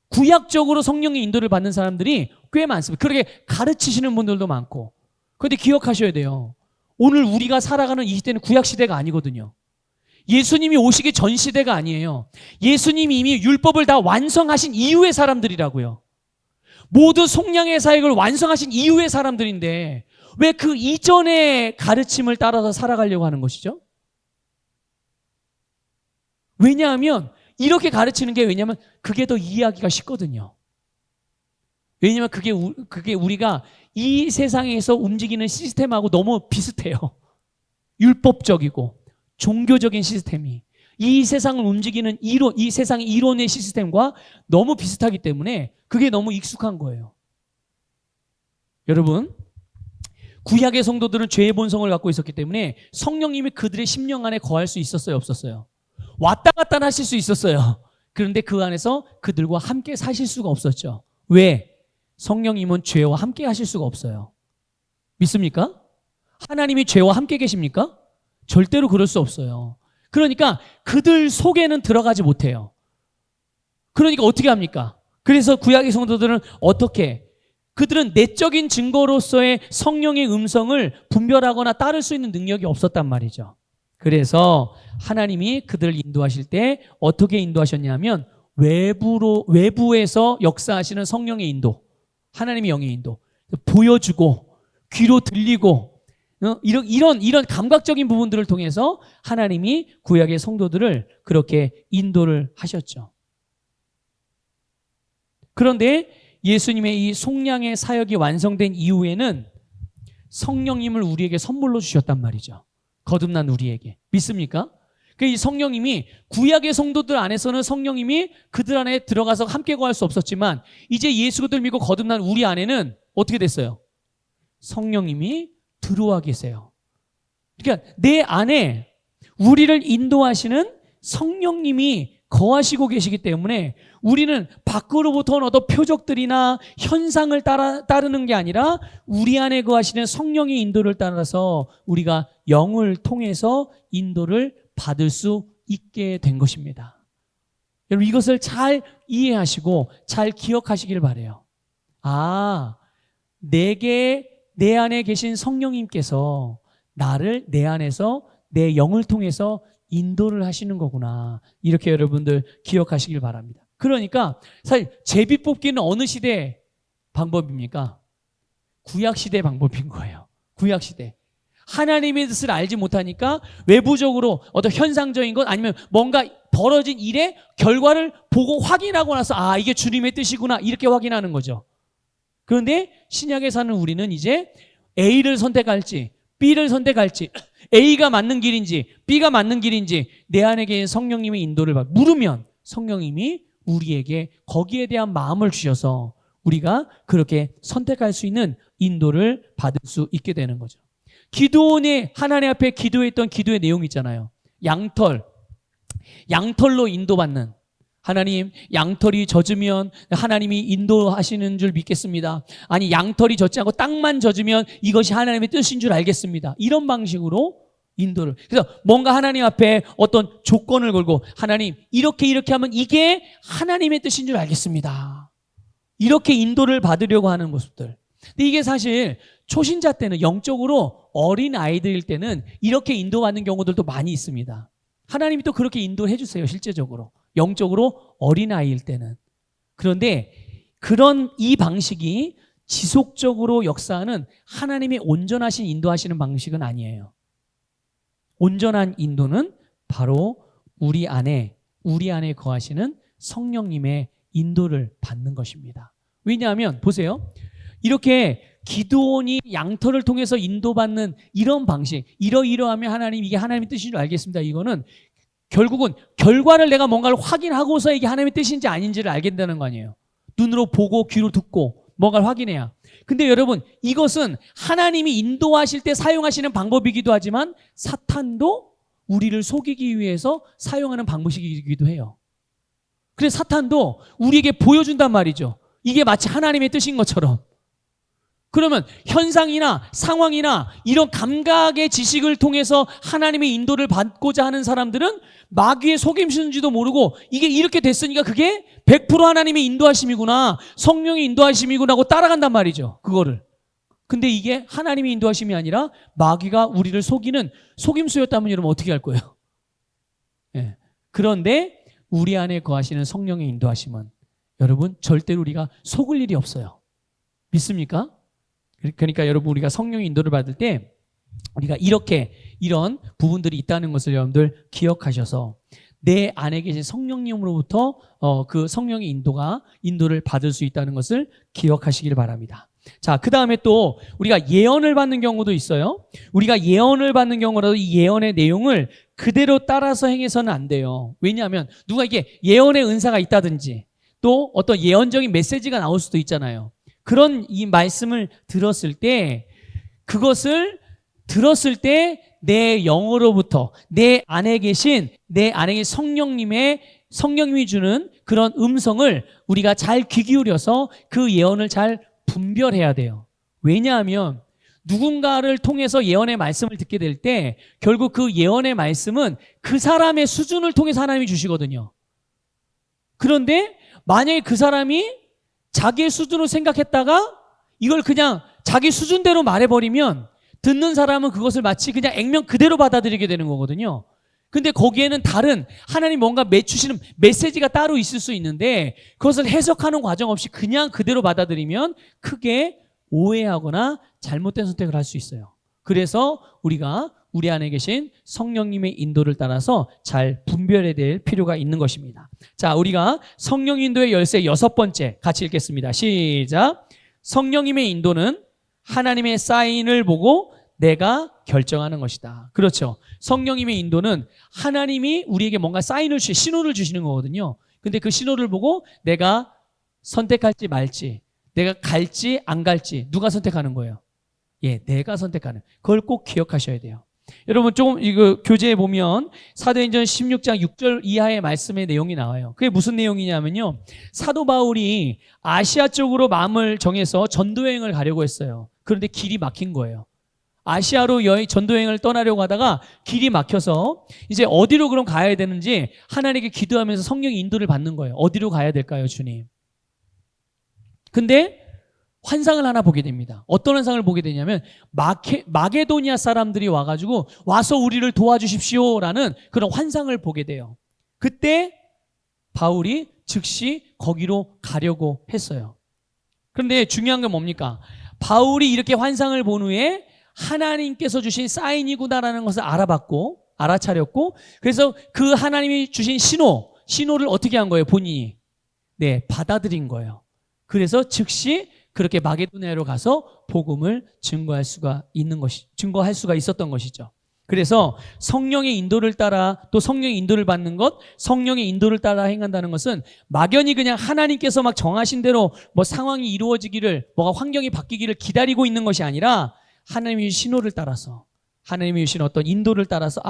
구약적으로 성령의 인도를 받는 사람들이 꽤 많습니다. 그렇게 가르치시는 분들도 많고. 그런데 기억하셔야 돼요. 오늘 우리가 살아가는 이 시대는 구약 시대가 아니거든요. 예수님이 오시기 전 시대가 아니에요. 예수님이 이미 율법을 다 완성하신 이후의 사람들이라고요. 모두 속량의 사역을 완성하신 이후의 사람들인데 왜 그 이전의 가르침을 따라서 살아가려고 하는 것이죠? 왜냐하면 이렇게 가르치는 게, 왜냐하면 그게 더 이해하기가 쉽거든요. 왜냐하면 그게 우리가 이 세상에서 움직이는 시스템하고 너무 비슷해요. 율법적이고 종교적인 시스템이 이 세상을 움직이는 이 세상의 이론의 시스템과 너무 비슷하기 때문에 그게 너무 익숙한 거예요. 여러분, 구약의 성도들은 죄의 본성을 갖고 있었기 때문에 성령님이 그들의 심령 안에 거할 수 있었어요, 없었어요? 왔다 갔다 하실 수 있었어요. 그런데 그 안에서 그들과 함께 사실 수가 없었죠. 왜? 성령님은 죄와 함께 하실 수가 없어요. 믿습니까? 하나님이 죄와 함께 계십니까? 절대로 그럴 수 없어요. 그러니까 그들 속에는 들어가지 못해요. 그러니까 어떻게 합니까? 그래서 구약의 성도들은 어떻게? 그들은 내적인 증거로서의 성령의 음성을 분별하거나 따를 수 있는 능력이 없었단 말이죠. 그래서 하나님이 그들을 인도하실 때 어떻게 인도하셨냐면 외부에서 역사하시는 성령의 인도, 하나님의 영의 인도, 보여주고 귀로 들리고 이런 감각적인 부분들을 통해서 하나님이 구약의 성도들을 그렇게 인도를 하셨죠. 그런데 예수님의 이 속량의 사역이 완성된 이후에는 성령님을 우리에게 선물로 주셨단 말이죠. 거듭난 우리에게. 믿습니까? 이 성령님이 구약의 성도들 안에서는 성령님이 그들 안에 들어가서 함께 거할 수 없었지만 이제 예수를 믿고 거듭난 우리 안에는 어떻게 됐어요? 성령님이 들어와 계세요. 그러니까 내 안에 우리를 인도하시는 성령님이 거하시고 계시기 때문에 우리는 밖으로부터 어떤 표적들이나 현상을 따르는 게 아니라 우리 안에 거하시는 성령의 인도를 따라서 우리가 영을 통해서 인도를 받을 수 있게 된 것입니다. 여러분 이것을 잘 이해하시고 잘 기억하시길 바라요. 내 안에 계신 성령님께서 나를 내 안에서 내 영을 통해서 인도를 하시는 거구나. 이렇게 여러분들 기억하시길 바랍니다. 그러니까 사실 제비 뽑기는 어느 시대 방법입니까? 구약시대 방법인 거예요. 구약시대. 하나님의 뜻을 알지 못하니까 외부적으로 어떤 현상적인 것 아니면 뭔가 벌어진 일의 결과를 보고 확인하고 나서 이게 주님의 뜻이구나 이렇게 확인하는 거죠. 그런데 신약에 사는 우리는 이제 A를 선택할지 B를 선택할지 A가 맞는 길인지 B가 맞는 길인지 내 안에 계신 성령님의 인도를 물으면 성령님이 우리에게 거기에 대한 마음을 주셔서 우리가 그렇게 선택할 수 있는 인도를 받을 수 있게 되는 거죠. 기드온이 하나님 앞에 기도했던 기도의 내용이 있잖아요. 양털로 인도받는 하나님, 양털이 젖으면 하나님이 인도하시는 줄 믿겠습니다. 아니 양털이 젖지 않고 땅만 젖으면 이것이 하나님의 뜻인 줄 알겠습니다. 이런 방식으로 인도를. 그래서 뭔가 하나님 앞에 어떤 조건을 걸고 하나님 이렇게 하면 이게 하나님의 뜻인 줄 알겠습니다. 이렇게 인도를 받으려고 하는 모습들. 근데 이게 사실 초신자 때는 영적으로 어린 아이들일 때는 이렇게 인도받는 경우들도 많이 있습니다. 하나님이 또 그렇게 인도해 주세요. 실제적으로. 영적으로 어린아이일 때는. 그런데 그런 이 방식이 지속적으로 역사하는 하나님의 온전하신 인도하시는 방식은 아니에요. 온전한 인도는 바로 우리 안에 거하시는 성령님의 인도를 받는 것입니다. 왜냐하면 보세요. 이렇게 기드온이 양털을 통해서 인도받는 이런 방식, 이러이러하면 하나님 이게 하나님의 뜻인 줄 알겠습니다. 이거는 결국은 결과를 내가 뭔가를 확인하고서 이게 하나님의 뜻인지 아닌지를 알게 된다는 거 아니에요. 눈으로 보고 귀로 듣고 뭔가를 확인해야. 근데 여러분 이것은 하나님이 인도하실 때 사용하시는 방법이기도 하지만 사탄도 우리를 속이기 위해서 사용하는 방법이기도 해요. 그래서 사탄도 우리에게 보여준단 말이죠. 이게 마치 하나님의 뜻인 것처럼. 그러면 현상이나 상황이나 이런 감각의 지식을 통해서 하나님의 인도를 받고자 하는 사람들은 마귀의 속임수인지도 모르고 이게 이렇게 됐으니까 그게 100% 하나님의 인도하심이구나, 성령의 인도하심이구나 하고 따라간단 말이죠. 그거를. 근데 이게 하나님의 인도하심이 아니라 마귀가 우리를 속이는 속임수였다면 여러분 어떻게 할 거예요? 예. 그런데 우리 안에 거하시는 성령의 인도하심은 여러분 절대로 우리가 속을 일이 없어요. 믿습니까? 그러니까 여러분 우리가 성령의 인도를 받을 때 우리가 이런 부분들이 있다는 것을 여러분들 기억하셔서 내 안에 계신 성령님으로부터 그 성령의 인도를 받을 수 있다는 것을 기억하시길 바랍니다. 자, 그 다음에 또 우리가 예언을 받는 경우도 있어요. 우리가 예언을 받는 경우라도 이 예언의 내용을 그대로 따라서 행해서는 안 돼요. 왜냐하면 누가 이게 예언의 은사가 있다든지 또 어떤 예언적인 메시지가 나올 수도 있잖아요. 그런 이 말씀을 들었을 때 그것을 들었을 때 내 영으로부터 내 안에 계신 성령님이 주는 그런 음성을 우리가 잘 귀 기울여서 그 예언을 잘 분별해야 돼요. 왜냐하면 누군가를 통해서 예언의 말씀을 듣게 될 때 결국 그 예언의 말씀은 그 사람의 수준을 통해서 하나님이 주시거든요. 그런데 만약에 그 사람이 자기의 수준으로 생각했다가 이걸 그냥 자기 수준대로 말해버리면 듣는 사람은 그것을 마치 그냥 액면 그대로 받아들이게 되는 거거든요. 근데 거기에는 다른 하나님 뭔가 주시는 메시지가 따로 있을 수 있는데 그것을 해석하는 과정 없이 그냥 그대로 받아들이면 크게 오해하거나 잘못된 선택을 할 수 있어요. 그래서 우리가 우리 안에 계신 성령님의 인도를 따라서 잘 분별해야 될 필요가 있는 것입니다. 자, 우리가 성령 인도의 열쇠 6번째 같이 읽겠습니다. 시작. 성령님의 인도는 하나님의 사인을 보고 내가 결정하는 것이다. 그렇죠. 성령님의 인도는 하나님이 우리에게 뭔가 사인을 신호를 주시는 거거든요. 근데 그 신호를 보고 내가 선택할지 말지, 내가 갈지 안 갈지 누가 선택하는 거예요? 예, 내가 선택하는. 그걸 꼭 기억하셔야 돼요. 여러분 조금 이거 교재에 보면 사도행전 16장 6절 이하의 말씀의 내용이 나와요. 그게 무슨 내용이냐면요. 사도 바울이 아시아 쪽으로 마음을 정해서 전도여행을 가려고 했어요. 그런데 길이 막힌 거예요. 아시아로 전도여행을 떠나려고 하다가 길이 막혀서 이제 어디로 그럼 가야 되는지 하나님께 기도하면서 성령의 인도를 받는 거예요. 어디로 가야 될까요, 주님? 근데 환상을 하나 보게 됩니다. 어떤 환상을 보게 되냐면 마게도니아 사람들이 와가지고 와서 우리를 도와주십시오라는 그런 환상을 보게 돼요. 그때 바울이 즉시 거기로 가려고 했어요. 그런데 중요한 건 뭡니까? 바울이 이렇게 환상을 본 후에 하나님께서 주신 사인이구나라는 것을 알아봤고 알아차렸고 그래서 그 하나님이 주신 신호를 어떻게 한 거예요? 본인이 네, 받아들인 거예요. 그래서 즉시 그렇게 마게도니아로 가서 복음을 증거할 수가 있었던 것이죠. 그래서 성령의 인도를 따라 또 성령의 인도를 받는 것, 성령의 인도를 따라 행한다는 것은 막연히 그냥 하나님께서 막 정하신 대로 뭐 상황이 이루어지기를, 뭐가 환경이 바뀌기를 기다리고 있는 것이 아니라 하나님의 신호를 따라서 하나님이 주신 어떤 인도를 따라서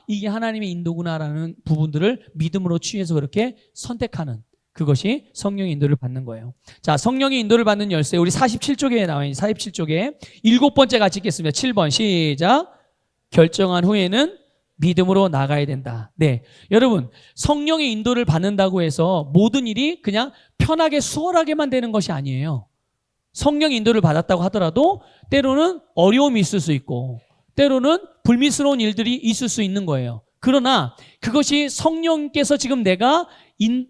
이게 하나님의 인도구나라는 부분들을 믿음으로 취해서 그렇게 선택하는 그것이 성령의 인도를 받는 거예요. 자, 성령의 인도를 받는 열쇠 우리 47쪽에 나와 있는 47쪽에 7번째 같이 읽겠습니다. 7번 시작. 결정한 후에는 믿음으로 나가야 된다. 네, 여러분 성령의 인도를 받는다고 해서 모든 일이 그냥 편하게 수월하게만 되는 것이 아니에요. 성령의 인도를 받았다고 하더라도 때로는 어려움이 있을 수 있고 때로는 불미스러운 일들이 있을 수 있는 거예요. 그러나 그것이 성령께서 지금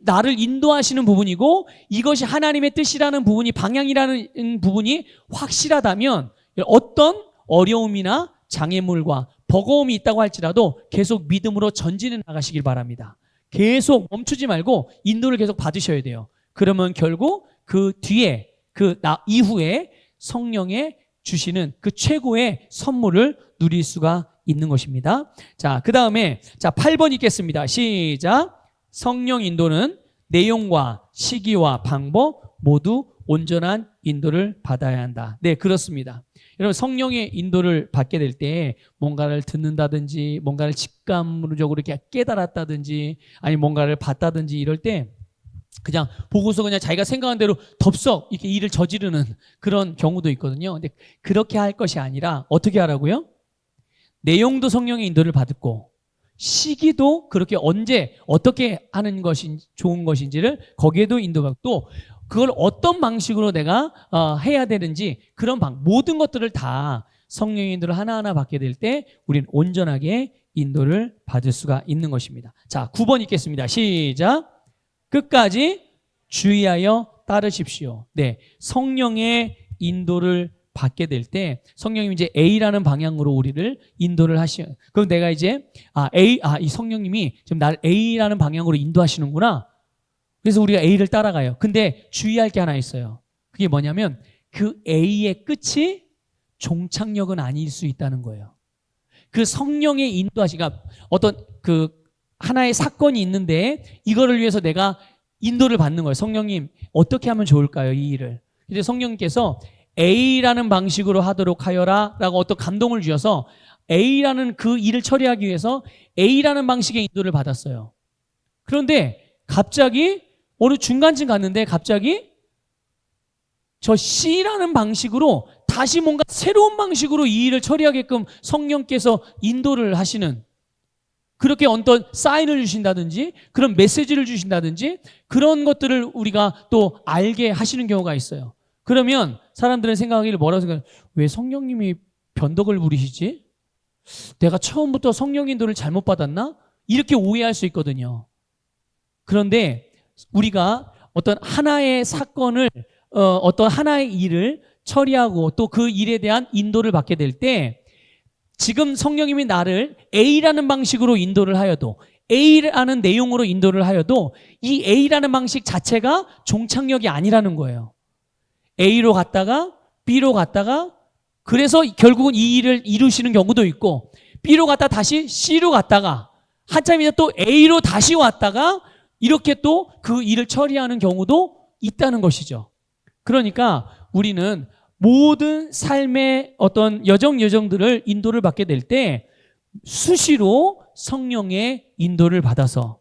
나를 인도하시는 부분이고 이것이 하나님의 뜻이라는 부분이 방향이라는 부분이 확실하다면 어떤 어려움이나 장애물과 버거움이 있다고 할지라도 계속 믿음으로 전진해 나가시길 바랍니다. 계속 멈추지 말고 인도를 계속 받으셔야 돼요. 그러면 결국 그 뒤에 이후에 성령의 주시는 그 최고의 선물을 누릴 수가 있는 것입니다. 자, 그 다음에 8번 읽겠습니다. 시작. 성령 인도는 내용과 시기와 방법 모두 온전한 인도를 받아야 한다. 네, 그렇습니다. 여러분 성령의 인도를 받게 될 때 뭔가를 듣는다든지 뭔가를 직감적으로 이렇게 깨달았다든지 아니 뭔가를 봤다든지 이럴 때 그냥 보고서 그냥 자기가 생각한 대로 덥석 이렇게 일을 저지르는 그런 경우도 있거든요. 근데 그렇게 할 것이 아니라 어떻게 하라고요? 내용도 성령의 인도를 받고 시기도 그렇게 언제 어떻게 하는 것이 좋은 것인지를 거기에도 인도받고 또 그걸 어떤 방식으로 내가 해야 되는지 그런 모든 것들을 다 성령의 인도를 하나하나 받게 될 때 우리는 온전하게 인도를 받을 수가 있는 것입니다. 자, 9번 읽겠습니다. 시작. 끝까지 주의하여 따르십시오. 네, 성령의 인도를 받게 될 때 성령님이 이제 A라는 방향으로 우리를 인도를 하시는. 그럼 내가 이제 이 성령님이 지금 나를 A라는 방향으로 인도하시는구나. 그래서 우리가 A를 따라가요. 근데 주의할 게 하나 있어요. 그게 뭐냐면 그 A의 끝이 종착역은 아닐 수 있다는 거예요. 그 성령의 인도하시가 어떤 하나의 사건이 있는데 이거를 위해서 내가 인도를 받는 거예요. 성령님 어떻게 하면 좋을까요? 이 일을. 이제 성령님께서 A라는 방식으로 하도록 하여라 라고 어떤 감동을 주셔서 A라는 그 일을 처리하기 위해서 A라는 방식의 인도를 받았어요. 그런데 갑자기 어느 중간쯤 갔는데 갑자기 저 C라는 방식으로 다시 뭔가 새로운 방식으로 이 일을 처리하게끔 성령께서 인도를 하시는, 그렇게 어떤 사인을 주신다든지 그런 메시지를 주신다든지 그런 것들을 우리가 또 알게 하시는 경우가 있어요. 그러면 사람들은 생각하기를 뭐라고 생각해요? 왜 성령님이 변덕을 부리시지? 내가 처음부터 성령 인도를 잘못 받았나? 이렇게 오해할 수 있거든요. 그런데 우리가 어떤 하나의 사건을 어떤 하나의 일을 처리하고 또 그 일에 대한 인도를 받게 될 때, 지금 성령님이 나를 A라는 방식으로 인도를 하여도, A라는 내용으로 인도를 하여도 이 A라는 방식 자체가 종착역이 아니라는 거예요. A로 갔다가 B로 갔다가, 그래서 결국은 이 일을 이루시는 경우도 있고, B로 갔다 다시 C로 갔다가 한참 있다 또 A로 다시 왔다가 이렇게 또 그 일을 처리하는 경우도 있다는 것이죠. 그러니까 우리는 모든 삶의 어떤 여정들을 인도를 받게 될 때 수시로 성령의 인도를 받아서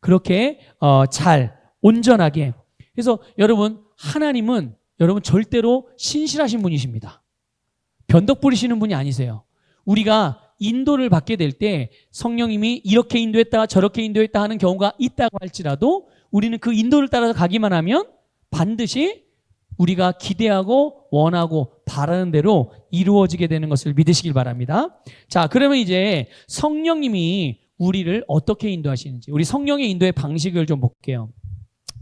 그렇게 잘 온전하게. 그래서 여러분, 하나님은 여러분 절대로 신실하신 분이십니다. 변덕 부리시는 분이 아니세요. 우리가 인도를 받게 될 때 성령님이 이렇게 인도했다 저렇게 인도했다 하는 경우가 있다고 할지라도 우리는 그 인도를 따라서 가기만 하면 반드시 우리가 기대하고 원하고 바라는 대로 이루어지게 되는 것을 믿으시길 바랍니다. 자, 그러면 이제 성령님이 우리를 어떻게 인도하시는지, 우리 성령의 인도의 방식을 좀 볼게요.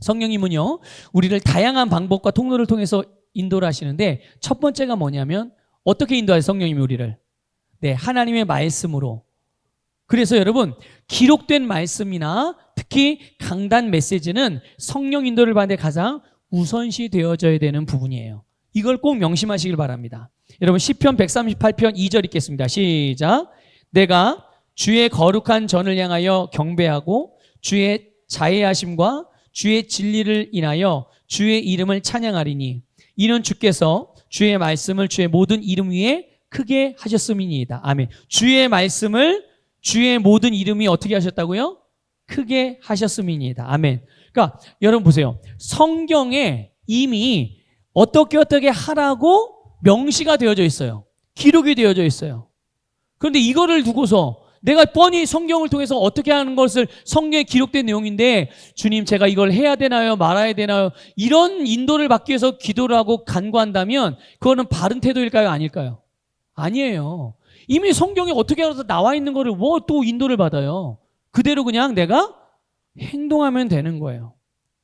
성령님은요, 우리를 다양한 방법과 통로를 통해서 인도를 하시는데, 첫 번째가 뭐냐면 어떻게 인도하세요? 성령님이 우리를 네, 하나님의 말씀으로. 그래서 여러분, 기록된 말씀이나 특히 강단 메시지는 성령 인도를 받는 데 가장 우선시 되어져야 되는 부분이에요. 이걸 꼭 명심하시길 바랍니다. 여러분, 시편 138편 2절 읽겠습니다. 시작. 내가 주의 거룩한 전을 향하여 경배하고 주의 자애하심과 주의 진리를 인하여 주의 이름을 찬양하리니 이는 주께서 주의 말씀을 주의 모든 이름 위에 크게 하셨음이니이다. 아멘. 주의 말씀을 주의 모든 이름이 어떻게 하셨다고요? 크게 하셨음이니이다. 아멘. 그러니까 여러분 보세요. 성경에 이미 어떻게 하라고 명시가 되어져 있어요. 기록이 되어져 있어요. 그런데 이거를 두고서 내가 뻔히 성경을 통해서 어떻게 하는 것을, 성경에 기록된 내용인데 주님 제가 이걸 해야 되나요? 말아야 되나요? 이런 인도를 받기 위해서 기도를 하고 간구한다면 그거는 바른 태도일까요? 아닐까요? 아니에요. 이미 성경에 어떻게 하라고 나와 있는 거를 뭐 또 인도를 받아요. 그대로 그냥 내가 행동하면 되는 거예요.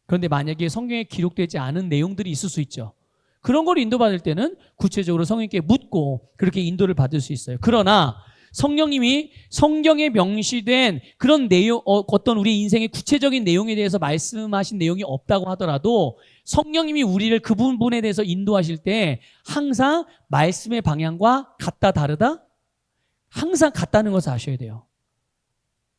그런데 만약에 성경에 기록되지 않은 내용들이 있을 수 있죠. 그런 걸 인도받을 때는 구체적으로 성령님께 묻고 그렇게 인도를 받을 수 있어요. 그러나 성령님이 성경에 명시된 그런 내용, 어떤 우리 인생의 구체적인 내용에 대해서 말씀하신 내용이 없다고 하더라도 성령님이 우리를 그 부분에 대해서 인도하실 때 항상 말씀의 방향과 같다 다르다? 항상 같다는 것을 아셔야 돼요.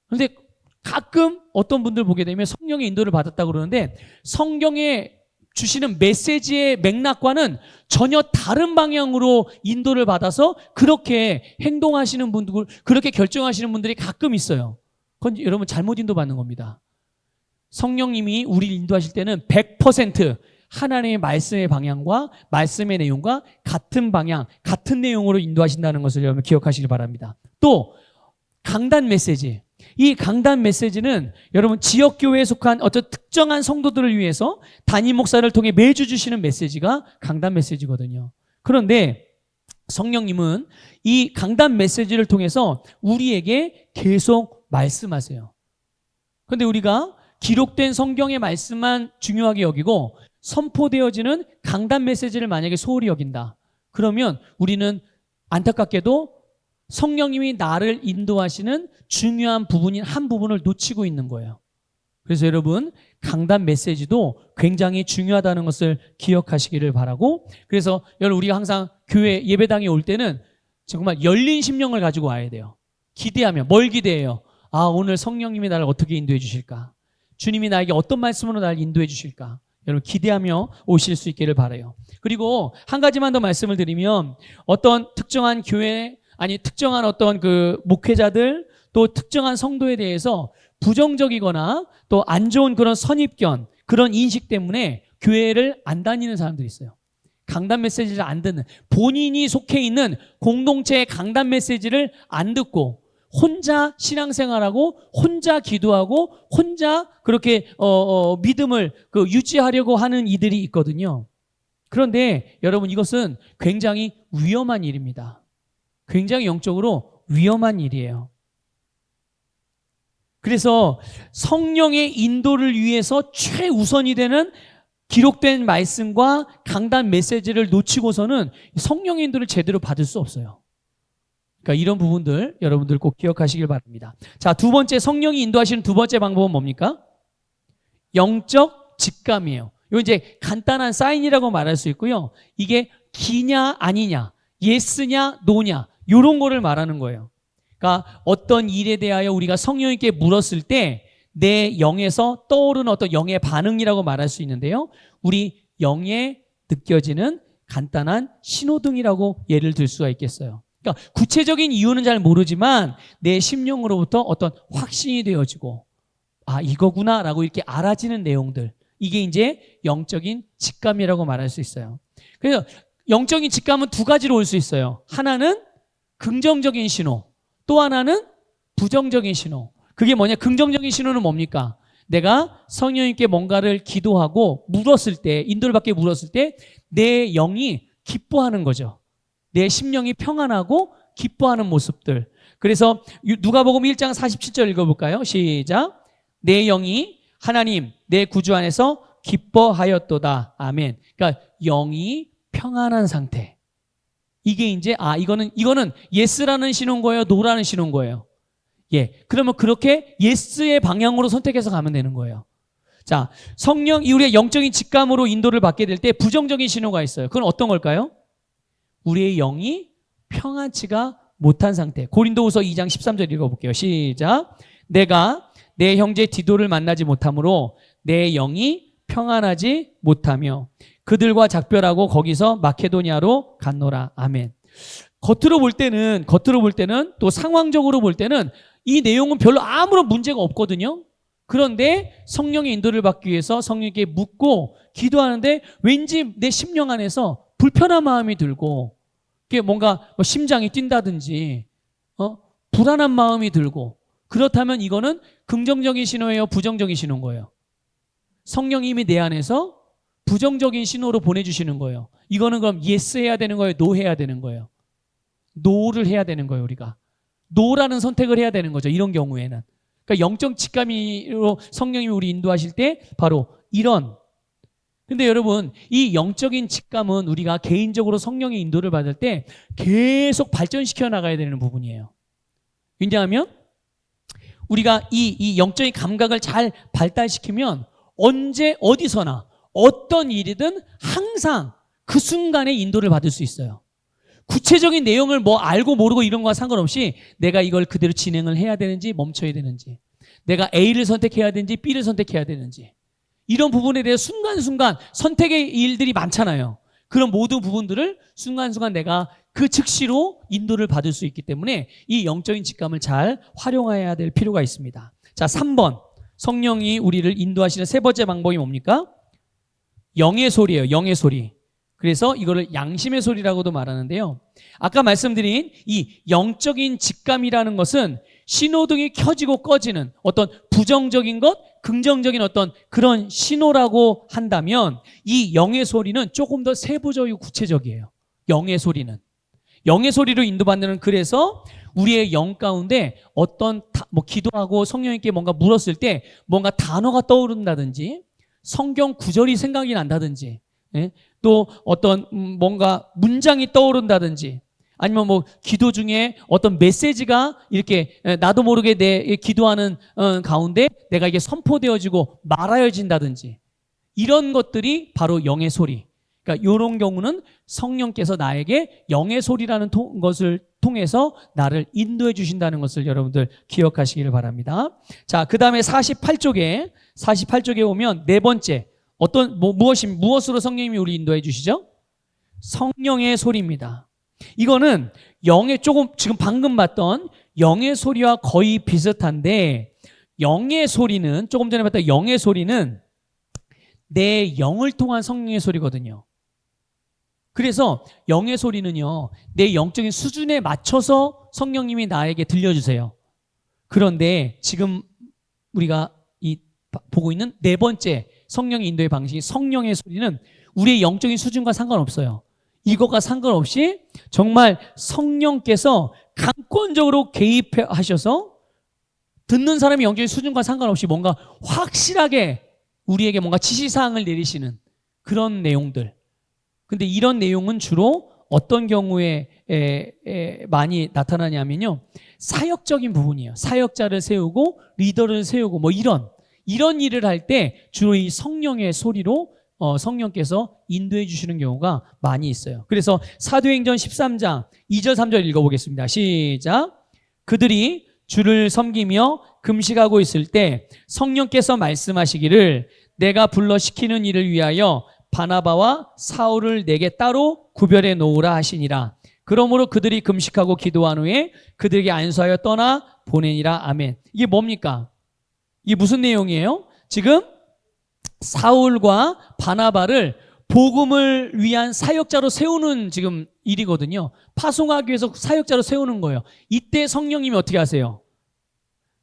그런데 가끔 어떤 분들 보게 되면 성령의 인도를 받았다고 그러는데 성경에 주시는 메시지의 맥락과는 전혀 다른 방향으로 인도를 받아서 그렇게 행동하시는 분들, 그렇게 결정하시는 분들이 가끔 있어요. 그건 여러분 잘못 인도받는 겁니다. 성령님이 우리를 인도하실 때는 100% 하나님의 말씀의 방향과 말씀의 내용과 같은 방향, 같은 내용으로 인도하신다는 것을 여러분 기억하시길 바랍니다. 또 강단 메시지. 이 강단 메시지는 여러분 지역교회에 속한 어떤 특정한 성도들을 위해서 담임 목사를 통해 매주 주시는 메시지가 강단 메시지거든요. 그런데 성령님은 이 강단 메시지를 통해서 우리에게 계속 말씀하세요. 그런데 우리가 기록된 성경의 말씀만 중요하게 여기고 선포되어지는 강단 메시지를 만약에 소홀히 여긴다. 그러면 우리는 안타깝게도 성령님이 나를 인도하시는 중요한 부분인 한 부분을 놓치고 있는 거예요. 그래서 여러분 강단 메시지도 굉장히 중요하다는 것을 기억하시기를 바라고, 그래서 여러분 우리가 항상 교회 예배당에 올 때는 정말 열린 심령을 가지고 와야 돼요. 기대하며. 뭘 기대해요? 아, 오늘 성령님이 나를 어떻게 인도해 주실까? 주님이 나에게 어떤 말씀으로 나를 인도해 주실까? 여러분 기대하며 오실 수 있기를 바라요. 그리고 한 가지만 더 말씀을 드리면 어떤 특정한 교회, 아니 특정한 어떤 그 목회자들 또 특정한 성도에 대해서 부정적이거나 또 안 좋은 그런 선입견, 그런 인식 때문에 교회를 안 다니는 사람들이 있어요. 강단 메시지를 안 듣는, 본인이 속해 있는 공동체의 강단 메시지를 안 듣고 혼자 신앙생활하고 혼자 기도하고 혼자 그렇게 믿음을 유지하려고 하는 이들이 있거든요. 그런데 여러분, 이것은 굉장히 위험한 일입니다. 굉장히 영적으로 위험한 일이에요. 그래서 성령의 인도를 위해서 최우선이 되는 기록된 말씀과 강단 메시지를 놓치고서는 성령의 인도를 제대로 받을 수 없어요. 그러니까 이런 부분들 여러분들 꼭 기억하시길 바랍니다. 자, 두 번째, 성령이 인도하시는 두 번째 방법은 뭡니까? 영적 직감이에요. 이거 이제 간단한 사인이라고 말할 수 있고요. 이게 기냐 아니냐, 예스냐 노냐, 이런 거를 말하는 거예요. 그러니까 어떤 일에 대하여 우리가 성령님께 물었을 때 내 영에서 떠오르는 어떤 영의 반응이라고 말할 수 있는데요. 우리 영에 느껴지는 간단한 신호등이라고 예를 들 수가 있겠어요. 그러니까 구체적인 이유는 잘 모르지만 내 심령으로부터 어떤 확신이 되어지고, 아, 이거구나라고 이렇게 알아지는 내용들, 이게 이제 영적인 직감이라고 말할 수 있어요. 그래서 영적인 직감은 두 가지로 올 수 있어요. 하나는 긍정적인 신호, 또 하나는 부정적인 신호. 그게 뭐냐? 긍정적인 신호는 뭡니까? 내가 성령님께 뭔가를 기도하고 물었을 때, 인도를 받게 물었을 때 내 영이 기뻐하는 거죠. 내 심령이 평안하고 기뻐하는 모습들. 그래서 누가복음 1장 47절 읽어볼까요? 시작. 내 영이 하나님 내 구주 안에서 기뻐하였도다. 아멘. 그러니까 영이 평안한 상태. 이게 이제 이거는 예스라는 신호인 거예요, 노라는 신호인 거예요. 예, 그러면 그렇게 예스의 방향으로 선택해서 가면 되는 거예요. 자, 성령이 우리의 영적인 직감으로 인도를 받게 될 때 부정적인 신호가 있어요. 그건 어떤 걸까요? 우리의 영이 평안치가 못한 상태. 고린도후서 2장 13절 읽어볼게요. 시작. 내가 내 형제 디도를 만나지 못하므로 내 영이 평안하지 못하며 그들과 작별하고 거기서 마케도니아로 갔노라. 아멘. 겉으로 볼 때는 또 상황적으로 볼 때는 이 내용은 별로 아무런 문제가 없거든요. 그런데 성령의 인도를 받기 위해서 성령께 묻고 기도하는데 왠지 내 심령 안에서 불편한 마음이 들고, 이게 뭔가 심장이 뛴다든지 불안한 마음이 들고, 그렇다면 이거는 긍정적인 신호예요, 부정적인 신호인 거예요? 성령님이 내 안에서 부정적인 신호로 보내주시는 거예요. 이거는 그럼 예스 해야 되는 거예요, 노 해야 되는 거예요? 노를 해야 되는 거예요. 우리가 노라는 선택을 해야 되는 거죠, 이런 경우에는. 그러니까 영적 직감으로 성령님이 우리 인도하실 때 바로 이런. 근데 여러분, 이 영적인 직감은 우리가 개인적으로 성령의 인도를 받을 때 계속 발전시켜 나가야 되는 부분이에요. 왜냐하면 우리가 이 영적인 감각을 잘 발달시키면 언제 어디서나 어떤 일이든 항상 그 순간에 인도를 받을 수 있어요. 구체적인 내용을 알고 모르고 이런 거와 상관없이 내가 이걸 그대로 진행을 해야 되는지 멈춰야 되는지, 내가 A를 선택해야 되는지 B를 선택해야 되는지, 이런 부분에 대해 순간순간 선택의 일들이 많잖아요. 그런 모든 부분들을 순간순간 내가 그 즉시로 인도를 받을 수 있기 때문에 이 영적인 직감을 잘 활용해야 될 필요가 있습니다. 자, 3번. 성령이 우리를 인도하시는 세 번째 방법이 뭡니까? 영의 소리예요. 영의 소리. 그래서 이거를 양심의 소리라고도 말하는데요. 아까 말씀드린 이 영적인 직감이라는 것은 신호등이 켜지고 꺼지는 어떤 부정적인 것, 긍정적인 어떤 그런 신호라고 한다면, 이 영의 소리는 조금 더 세부적이고 구체적이에요. 영의 소리는. 영의 소리로 인도받는, 그래서 우리의 영 가운데 어떤 기도하고 성령님께 뭔가 물었을 때 뭔가 단어가 떠오른다든지 성경 구절이 생각이 난다든지, 예? 또 어떤 뭔가 문장이 떠오른다든지, 아니면 기도 중에 어떤 메시지가 이렇게 나도 모르게 내 기도하는 가운데 내가 이게 선포되어지고 말하여진다든지, 이런 것들이 바로 영의 소리. 그러니까 이런 경우는 성령께서 나에게 영의 소리라는 것을 통해서 나를 인도해 주신다는 것을 여러분들 기억하시기를 바랍니다. 자, 그 다음에 48쪽에 오면 네 번째, 무엇으로 성령님이 우리 인도해 주시죠? 성령의 소리입니다. 이거는 지금 방금 봤던 영의 소리와 거의 비슷한데, 영의 소리는, 조금 전에 봤던 영의 소리는 내 영을 통한 성령의 소리거든요. 그래서 영의 소리는요, 내 영적인 수준에 맞춰서 성령님이 나에게 들려주세요. 그런데 지금 우리가 보고 있는 네 번째 성령의 인도의 방식이 성령의 소리는 우리의 영적인 수준과 상관없어요. 이거가 상관없이 정말 성령께서 강권적으로 개입하셔서 듣는 사람의 영적인 수준과 상관없이 뭔가 확실하게 우리에게 뭔가 지시사항을 내리시는 그런 내용들. 근데 이런 내용은 주로 어떤 경우에 많이 나타나냐면요, 사역적인 부분이에요. 사역자를 세우고 리더를 세우고 뭐 이런 일을 할 때 주로 이 성령의 소리로 성령께서 인도해 주시는 경우가 많이 있어요. 그래서 사도행전 13장 2절 3절 읽어보겠습니다. 시작. 그들이 주를 섬기며 금식하고 있을 때 성령께서 말씀하시기를 내가 불러 시키는 일을 위하여 바나바와 사울을 내게 따로 구별해 놓으라 하시니라. 그러므로 그들이 금식하고 기도한 후에 그들에게 안수하여 떠나 보내니라. 아멘. 이게 뭡니까? 이게 무슨 내용이에요? 지금 사울과 바나바를 복음을 위한 사역자로 세우는 지금 일이거든요. 파송하기 위해서 사역자로 세우는 거예요. 이때 성령님이 어떻게 하세요?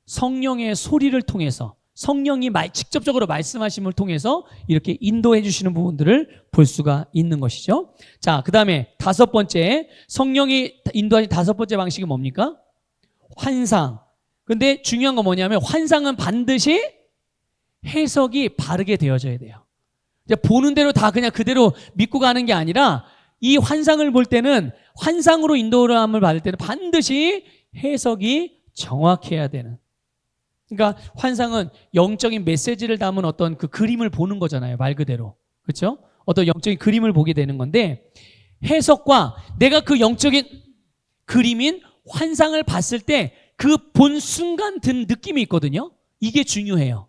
성령의 소리를 통해서 성령이 직접적으로 말씀하심을 통해서 이렇게 인도해 주시는 부분들을 볼 수가 있는 것이죠. 자, 그 다음에 다섯 번째, 성령이 인도하신 다섯 번째 방식이 뭡니까? 환상. 근데 중요한 건 뭐냐면 환상은 반드시 해석이 바르게 되어져야 돼요. 보는 대로 다 그냥 그대로 믿고 가는 게 아니라 이 환상을 볼 때는 환상으로 인도함을 받을 때는 반드시 해석이 정확해야 되는. 그러니까 환상은 영적인 메시지를 담은 어떤 그 그림을 보는 거잖아요. 말 그대로. 그렇죠? 어떤 영적인 그림을 보게 되는 건데 해석과 내가 그 영적인 그림인 환상을 봤을 때 그 본 순간 든 느낌이 있거든요. 이게 중요해요.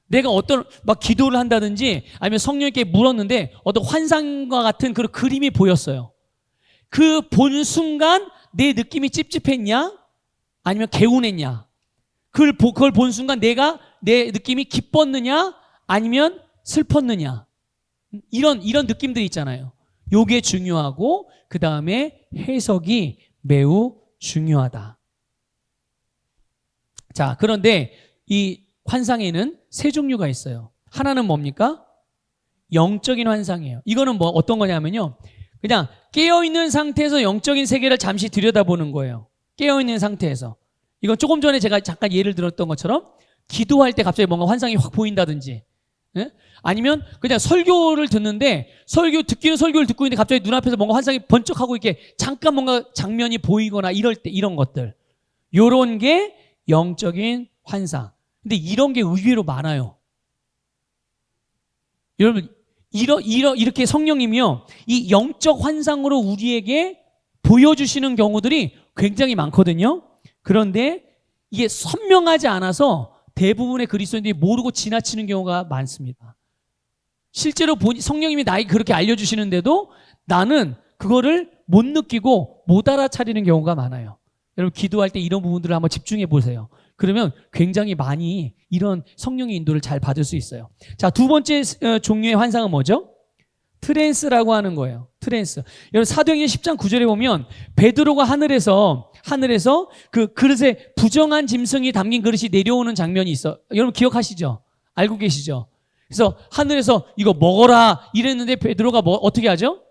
내가 어떤 막 기도를 한다든지 아니면 성령님께 물었는데 어떤 환상과 같은 그런 그림이 보였어요. 그 본 순간 내 느낌이 찝찝했냐? 아니면 개운했냐? 그걸 본 순간 내 느낌이 기뻤느냐? 아니면 슬펐느냐? 이런 느낌들이 있잖아요. 요게 중요하고 그 다음에 해석이 매우 중요하다. 자, 그런데 이 환상에는 세 종류가 있어요. 하나는 뭡니까? 영적인 환상이에요. 이거는 뭐 어떤 거냐면요, 그냥 깨어있는 상태에서 영적인 세계를 잠시 들여다보는 거예요. 깨어있는 상태에서. 이건 조금 전에 제가 잠깐 예를 들었던 것처럼 기도할 때 갑자기 뭔가 환상이 확 보인다든지, 예? 아니면 그냥 설교를 듣는데 설교를 듣고 있는데 갑자기 눈앞에서 뭔가 환상이 번쩍하고 이렇게 잠깐 뭔가 장면이 보이거나 이럴 때 이런 것들, 요런 게 영적인 환상. 근데 이런 게 의외로 많아요. 여러분, 이렇게 성령님이요, 이 영적 환상으로 우리에게 보여주시는 경우들이 굉장히 많거든요. 그런데 이게 선명하지 않아서 대부분의 그리스도인들이 모르고 지나치는 경우가 많습니다. 실제로 성령님이 나에게 그렇게 알려주시는데도 나는 그거를 못 느끼고 못 알아차리는 경우가 많아요. 여러분, 기도할 때 이런 부분들을 한번 집중해 보세요. 그러면 굉장히 많이 이런 성령의 인도를 잘 받을 수 있어요. 자, 두 번째 종류의 환상은 뭐죠? 트랜스라고 하는 거예요. 트랜스. 여러분, 사도행전 10장 9절에 보면 베드로가 하늘에서 그 그릇에 부정한 짐승이 담긴 그릇이 내려오는 장면이 있어. 여러분 기억하시죠? 알고 계시죠? 그래서 하늘에서 이거 먹어라 이랬는데 베드로가 어떻게 하죠?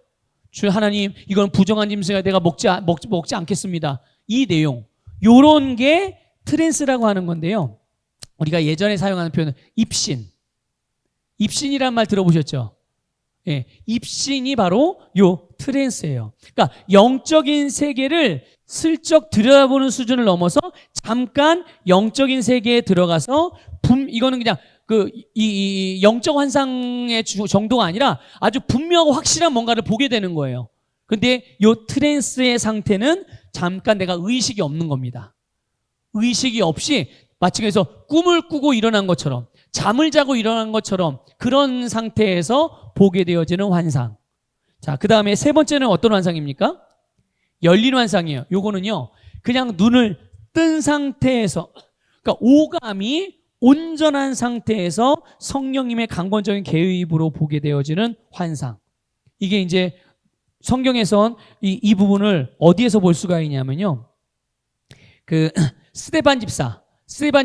주 하나님, 이건 부정한 짐승이야. 내가 먹지 않겠습니다. 이 내용, 요런 게 트랜스라고 하는 건데요. 우리가 예전에 사용하는 표현은 입신이란 말 들어보셨죠? 예, 입신이 바로 요 트랜스예요. 그러니까 영적인 세계를 슬쩍 들여다보는 수준을 넘어서 잠깐 영적인 세계에 들어가서 이거는 그냥 이 영적 환상의 정도가 아니라 아주 분명하고 확실한 뭔가를 보게 되는 거예요. 근데 요 트랜스의 상태는 잠깐 내가 의식이 없는 겁니다. 의식이 없이 마치 그래서 꿈을 꾸고 일어난 것처럼, 잠을 자고 일어난 것처럼 그런 상태에서 보게 되어지는 환상. 자, 그 다음에 세 번째는 어떤 환상입니까? 열린 환상이에요. 요거는요, 그냥 눈을 뜬 상태에서, 그러니까 오감이 온전한 상태에서 성령님의 강권적인 개입으로 보게 되어지는 환상. 이게 이제 성경에선 이 부분을 어디에서 볼 수가 있냐면요. 그 스데반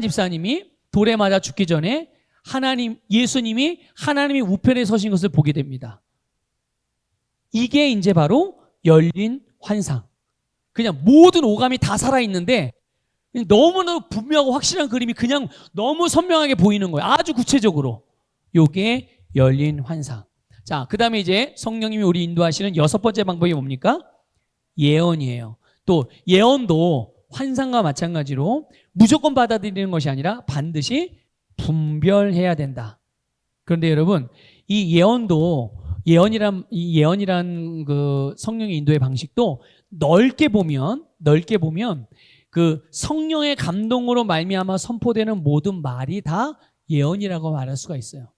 집사님이 돌에 맞아 죽기 전에 예수님이 하나님의 우편에 서신 것을 보게 됩니다. 이게 이제 바로 열린 환상. 그냥 모든 오감이 다 살아있는데 너무나 분명하고 확실한 그림이 그냥 너무 선명하게 보이는 거예요. 아주 구체적으로. 요게 열린 환상. 자, 그 다음에 이제 성령님이 우리 인도하시는 6번째 방법이 뭡니까? 예언이에요. 또 예언도 환상과 마찬가지로 무조건 받아들이는 것이 아니라 반드시 분별해야 된다. 그런데 여러분, 이 예언이란 그 성령의 인도의 방식도 넓게 보면 그 성령의 감동으로 말미암아 선포되는 모든 말이 다 예언이라고 말할 수가 있어요.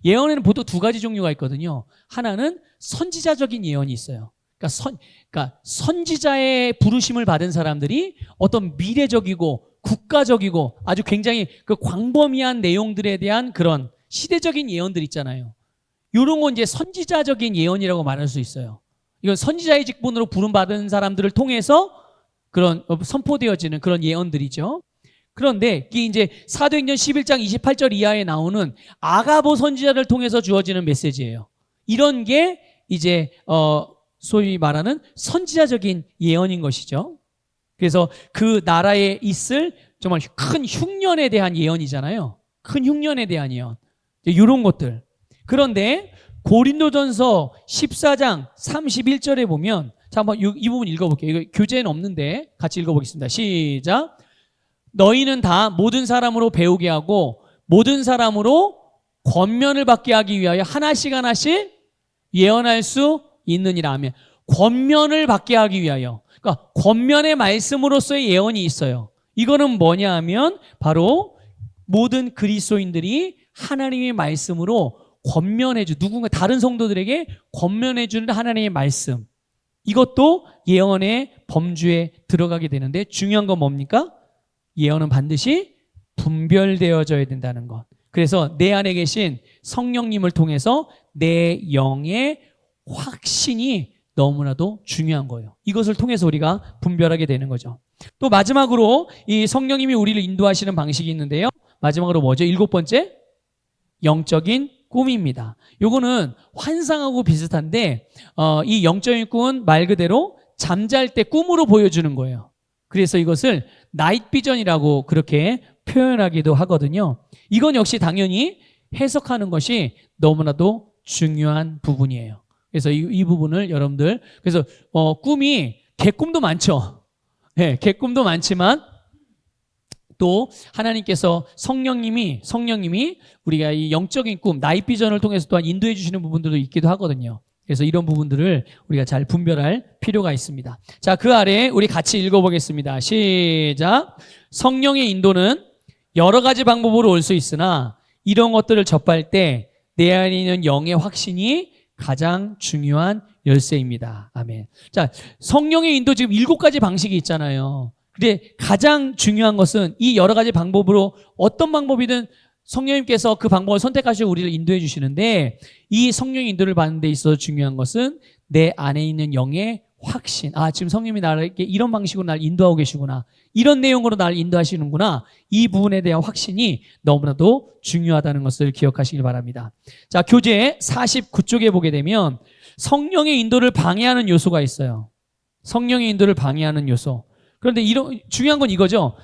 예언에는 보통 두 가지 종류가 있거든요. 하나는 선지자적인 예언이 있어요. 그러니까 선지자의 부르심을 받은 사람들이 어떤 미래적이고 국가적이고 아주 굉장히 그 광범위한 내용들에 대한 그런 시대적인 예언들 있잖아요. 이런 건 이제 선지자적인 예언이라고 말할 수 있어요. 이건 선지자의 직분으로 부름받은 사람들을 통해서 그런 선포되어지는 그런 예언들이죠. 그런데 이게 이제 사도행전 11장 28절 이하에 나오는 아가보 선지자를 통해서 주어지는 메시지예요. 이런 게 이제 소위 말하는 선지자적인 예언인 것이죠. 그래서 그 나라에 있을 정말 큰 흉년에 대한 예언이잖아요. 큰 흉년에 대한 예언. 이런 것들. 그런데 고린도전서 14장 31절에 보면, 자, 한번 이 부분 읽어볼게요. 이거 교재는 없는데 같이 읽어보겠습니다. 시작. 너희는 다 모든 사람으로 배우게 하고 모든 사람으로 권면을 받게 하기 위하여 하나씩 예언할 수 있느니라 하면, 권면을 받게 하기 위하여, 그러니까 권면의 말씀으로서의 예언이 있어요. 이거는 뭐냐 하면 바로 모든 그리스도인들이 하나님의 말씀으로 누군가 다른 성도들에게 권면해주는 하나님의 말씀, 이것도 예언의 범주에 들어가게 되는데, 중요한 건 뭡니까? 예언은 반드시 분별되어져야 된다는 것. 그래서 내 안에 계신 성령님을 통해서 내 영의 확신이 너무나도 중요한 거예요. 이것을 통해서 우리가 분별하게 되는 거죠. 또 마지막으로 이 성령님이 우리를 인도하시는 방식이 있는데요. 마지막으로 뭐죠? 7번째, 영적인 꿈입니다. 요거는 환상하고 비슷한데 이 영적인 꿈은 말 그대로 잠잘 때 꿈으로 보여주는 거예요. 그래서 이것을 나잇 비전이라고 그렇게 표현하기도 하거든요. 이건 역시 당연히 해석하는 것이 너무나도 중요한 부분이에요. 그래서 이 부분을 여러분들, 그래서 꿈이 개꿈도 많죠. 네, 개꿈도 많지만 또 하나님께서 성령님이 우리가 이 영적인 꿈, 나잇 비전을 통해서 또한 인도해 주시는 부분들도 있기도 하거든요. 그래서 이런 부분들을 우리가 잘 분별할 필요가 있습니다. 자, 그 아래 우리 같이 읽어보겠습니다. 시작. 성령의 인도는 여러 가지 방법으로 올 수 있으나 이런 것들을 접할 때 내 안에 있는 영의 확신이 가장 중요한 열쇠입니다. 아멘. 자, 성령의 인도 지금 7가지 방식이 있잖아요. 근데 가장 중요한 것은 이 여러 가지 방법으로 어떤 방법이든 성령님께서 그 방법을 선택하시고 우리를 인도해 주시는데, 이 성령의 인도를 받는 데 있어서 중요한 것은 내 안에 있는 영의 확신. 아, 지금 성령님이 나에게 이런 방식으로 날 인도하고 계시구나, 이런 내용으로 날 인도하시는구나, 이 부분에 대한 확신이 너무나도 중요하다는 것을 기억하시길 바랍니다. 자, 교재 49쪽에 보게 되면 성령의 인도를 방해하는 요소가 있어요. 성령의 인도를 방해하는 요소. 그런데 중요한 건 이거죠.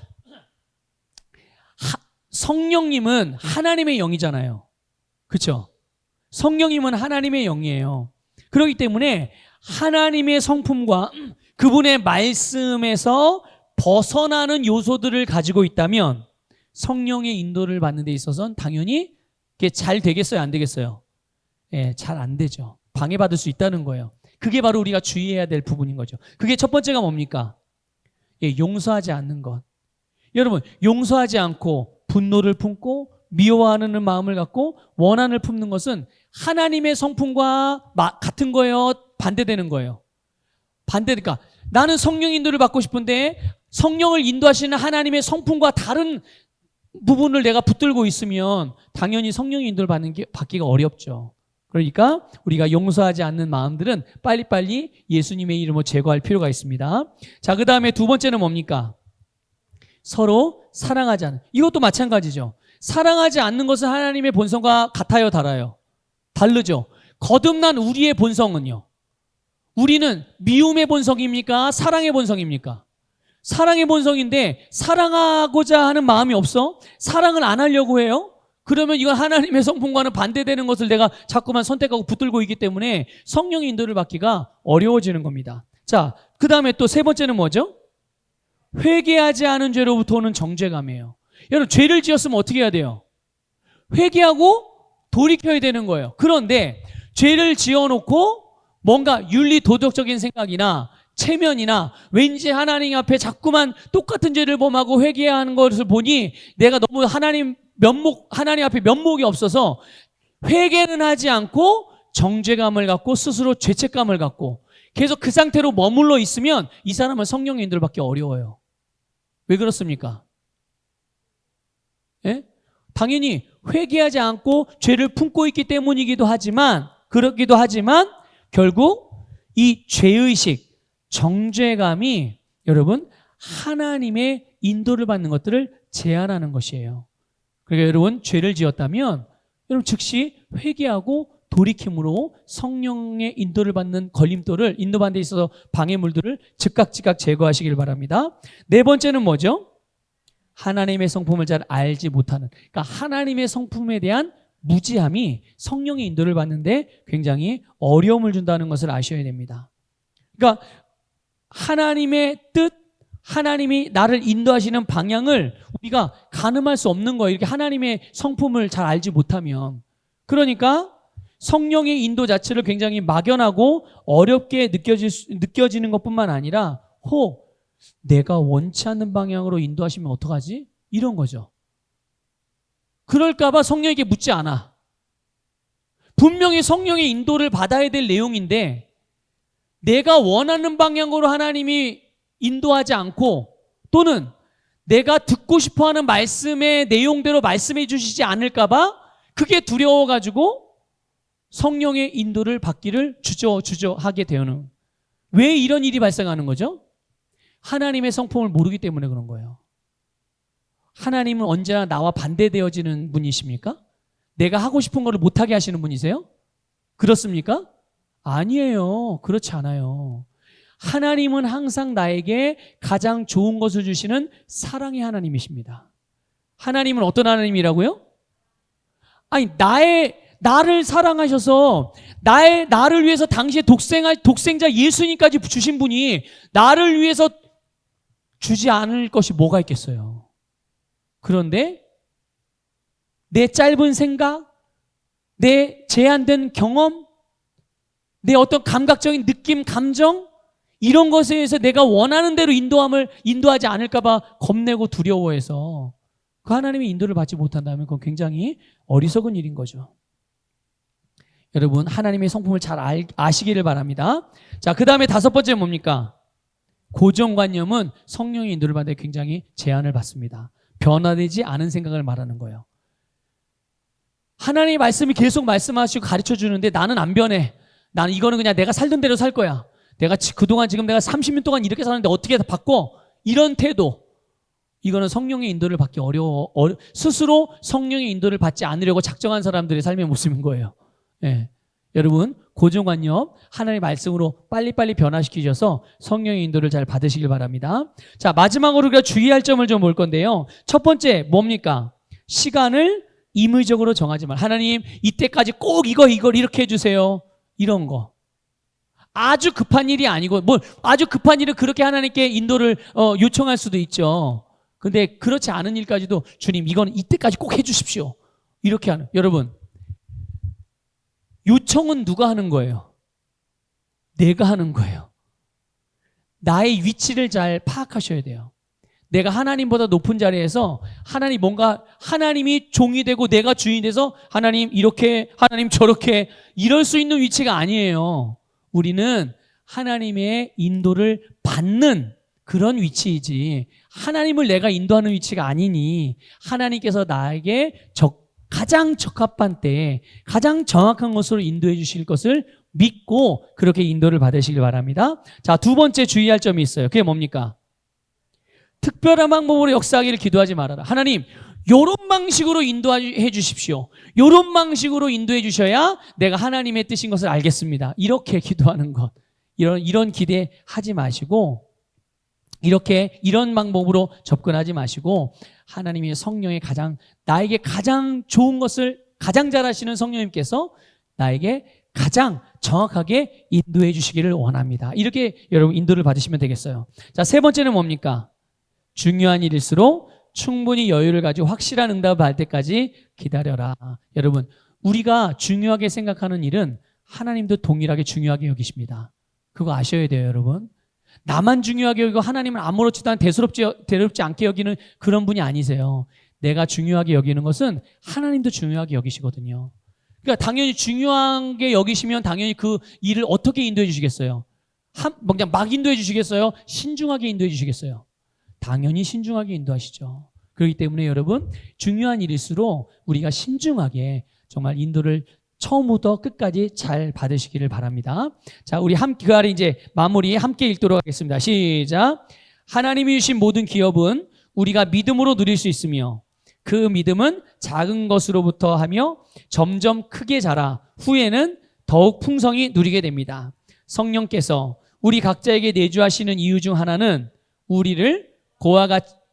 성령님은 하나님의 영이잖아요. 그렇죠? 성령님은 하나님의 영이에요. 그렇기 때문에 하나님의 성품과 그분의 말씀에서 벗어나는 요소들을 가지고 있다면 성령의 인도를 받는 데 있어서는 당연히 그게 잘 되겠어요? 안 되겠어요? 예, 잘 안 되죠. 방해받을 수 있다는 거예요. 그게 바로 우리가 주의해야 될 부분인 거죠. 그게 첫 번째가 뭡니까? 예, 용서하지 않는 것. 여러분, 용서하지 않고 분노를 품고 미워하는 마음을 갖고 원한을 품는 것은 하나님의 성품과 같은 거예요? 반대되는 거예요? 반대니까 나는 성령 인도를 받고 싶은데 성령을 인도하시는 하나님의 성품과 다른 부분을 내가 붙들고 있으면 당연히 성령의 인도를 받기가 어렵죠. 그러니까 우리가 용서하지 않는 마음들은 빨리빨리 예수님의 이름으로 제거할 필요가 있습니다. 자, 그 다음에 두 번째는 뭡니까? 서로 사랑하지 않는. 이것도 마찬가지죠. 사랑하지 않는 것은 하나님의 본성과 같아요, 달라요? 다르죠. 거듭난 우리의 본성은요. 우리는 미움의 본성입니까? 사랑의 본성입니까? 사랑의 본성인데 사랑하고자 하는 마음이 없어? 사랑을 안 하려고 해요? 그러면 이건 하나님의 성품과는 반대되는 것을 내가 자꾸만 선택하고 붙들고 있기 때문에 성령의 인도를 받기가 어려워지는 겁니다. 자, 그 다음에 또 세 번째는 뭐죠? 회개하지 않은 죄로부터 오는 정죄감이에요. 여러분, 죄를 지었으면 어떻게 해야 돼요? 회개하고 돌이켜야 되는 거예요. 그런데 죄를 지어놓고 뭔가 윤리 도덕적인 생각이나 체면이나 왠지 하나님 앞에 자꾸만 똑같은 죄를 범하고 회개하는 것을 보니 내가 너무 하나님 앞에 면목이 없어서 회개는 하지 않고 정죄감을 갖고 스스로 죄책감을 갖고 계속 그 상태로 머물러 있으면 이 사람은 성령의 인도를 받기 어려워요. 왜 그렇습니까? 예? 당연히 회개하지 않고 죄를 품고 있기 때문이기도 하지만 그렇기도 하지만 결국 이 죄의식, 정죄감이 여러분 하나님의 인도를 받는 것들을 제한하는 것이에요. 그러니까 여러분 죄를 지었다면 여러분 즉시 회개하고 돌이킴으로 성령의 인도를 받는 걸림돌을 인도받는 데 있어서 방해물들을 즉각 제거하시길 바랍니다. 네 번째는 뭐죠? 하나님의 성품을 잘 알지 못하는, 그러니까 하나님의 성품에 대한 무지함이 성령의 인도를 받는데 굉장히 어려움을 준다는 것을 아셔야 됩니다. 그러니까 하나님의 뜻, 하나님이 나를 인도하시는 방향을 우리가 가늠할 수 없는 거예요. 이렇게 하나님의 성품을 잘 알지 못하면. 그러니까 성령의 인도 자체를 굉장히 막연하고 어렵게 느껴지는 것뿐만 아니라 내가 원치 않는 방향으로 인도하시면 어떡하지? 이런 거죠. 그럴까 봐 성령에게 묻지 않아. 분명히 성령의 인도를 받아야 될 내용인데 내가 원하는 방향으로 하나님이 인도하지 않고 또는 내가 듣고 싶어하는 말씀의 내용대로 말씀해 주시지 않을까 봐 그게 두려워가지고 성령의 인도를 받기를 주저하게 되는. 왜 이런 일이 발생하는 거죠? 하나님의 성품을 모르기 때문에 그런 거예요. 하나님은 언제나 나와 반대되어지는 분이십니까? 내가 하고 싶은 거를 못하게 하시는 분이세요? 그렇습니까? 아니에요. 그렇지 않아요. 하나님은 항상 나에게 가장 좋은 것을 주시는 사랑의 하나님이십니다. 하나님은 어떤 하나님이라고요? 아니, 나를 사랑하셔서 나를 위해서 당시에 독생자 예수님까지 주신 분이 나를 위해서 주지 않을 것이 뭐가 있겠어요. 그런데 내 짧은 생각, 내 제한된 경험, 내 어떤 감각적인 느낌, 감정 이런 것에 의해서 내가 원하는 대로 인도하지 않을까 봐 겁내고 두려워해서 그 하나님의 인도를 받지 못한다면 그건 굉장히 어리석은 일인 거죠. 여러분, 하나님의 성품을 잘 아시기를 바랍니다. 자, 그 다음에 다섯 번째 뭡니까? 고정관념은 성령의 인도를 받는 데 굉장히 제한을 받습니다. 변화되지 않은 생각을 말하는 거예요. 하나님의 말씀이 계속 말씀하시고 가르쳐 주는데 나는 안 변해. 나는 이거는 그냥 내가 살던 대로 살 거야. 그동안 지금 내가 30년 동안 이렇게 사는데 어떻게 해서 바꿔? 이런 태도. 이거는 성령의 인도를 받기 스스로 성령의 인도를 받지 않으려고 작정한 사람들의 삶의 모습인 거예요. 예. 여러분, 고정관념 하나님의 말씀으로 빨리빨리 변화시키셔서 성령의 인도를 잘 받으시길 바랍니다. 자, 마지막으로 우리가 주의할 점을 좀 볼 건데요. 첫 번째 뭡니까? 시간을 임의적으로 정하지 말. 하나님 이때까지 꼭 이걸 이렇게 해주세요. 이런 거. 아주 급한 일이 아니고 아주 급한 일은 그렇게 하나님께 인도를 요청할 수도 있죠. 근데 그렇지 않은 일까지도 주님 이거는 이때까지 꼭 해주십시오. 이렇게 하는. 여러분, 요청은 누가 하는 거예요? 내가 하는 거예요. 나의 위치를 잘 파악하셔야 돼요. 내가 하나님보다 높은 자리에서 하나님이 종이 되고 내가 주인이 돼서 하나님 이렇게 하나님 저렇게 이럴 수 있는 위치가 아니에요. 우리는 하나님의 인도를 받는 그런 위치이지 하나님을 내가 인도하는 위치가 아니니 하나님께서 나에게 가장 적합한 때에 가장 정확한 것으로 인도해 주실 것을 믿고 그렇게 인도를 받으시길 바랍니다. 자, 두 번째 주의할 점이 있어요. 그게 뭡니까? 특별한 방법으로 역사하기를 기도하지 말아라. 하나님, 요런 방식으로 인도해 주십시오. 요런 방식으로 인도해 주셔야 내가 하나님의 뜻인 것을 알겠습니다. 이렇게 기도하는 것. 이런 기대하지 마시고, 이런 방법으로 접근하지 마시고, 하나님의 성령의 나에게 가장 좋은 것을 가장 잘 하시는 성령님께서 나에게 가장 정확하게 인도해 주시기를 원합니다. 이렇게 여러분 인도를 받으시면 되겠어요. 자, 세 번째는 뭡니까? 중요한 일일수록 충분히 여유를 가지고 확실한 응답을 받을 때까지 기다려라. 여러분, 우리가 중요하게 생각하는 일은 하나님도 동일하게 중요하게 여기십니다. 그거 아셔야 돼요, 여러분. 나만 중요하게 여기고 하나님은 아무렇지도 않은 대수롭지 않게 여기는 그런 분이 아니세요. 내가 중요하게 여기는 것은 하나님도 중요하게 여기시거든요. 그러니까 당연히 중요하게 여기시면 당연히 그 일을 어떻게 인도해 주시겠어요? 그냥 막 인도해 주시겠어요? 신중하게 인도해 주시겠어요? 당연히 신중하게 인도하시죠. 그렇기 때문에 여러분, 중요한 일일수록 우리가 신중하게 정말 인도를 처음부터 끝까지 잘 받으시기를 바랍니다. 자, 우리 그 아래 이제 마무리 함께 읽도록 하겠습니다. 시작. 하나님이 주신 모든 기업은 우리가 믿음으로 누릴 수 있으며 그 믿음은 작은 것으로부터 하며 점점 크게 자라 후에는 더욱 풍성히 누리게 됩니다. 성령께서 우리 각자에게 내주하시는 이유 중 하나는 우리를 그와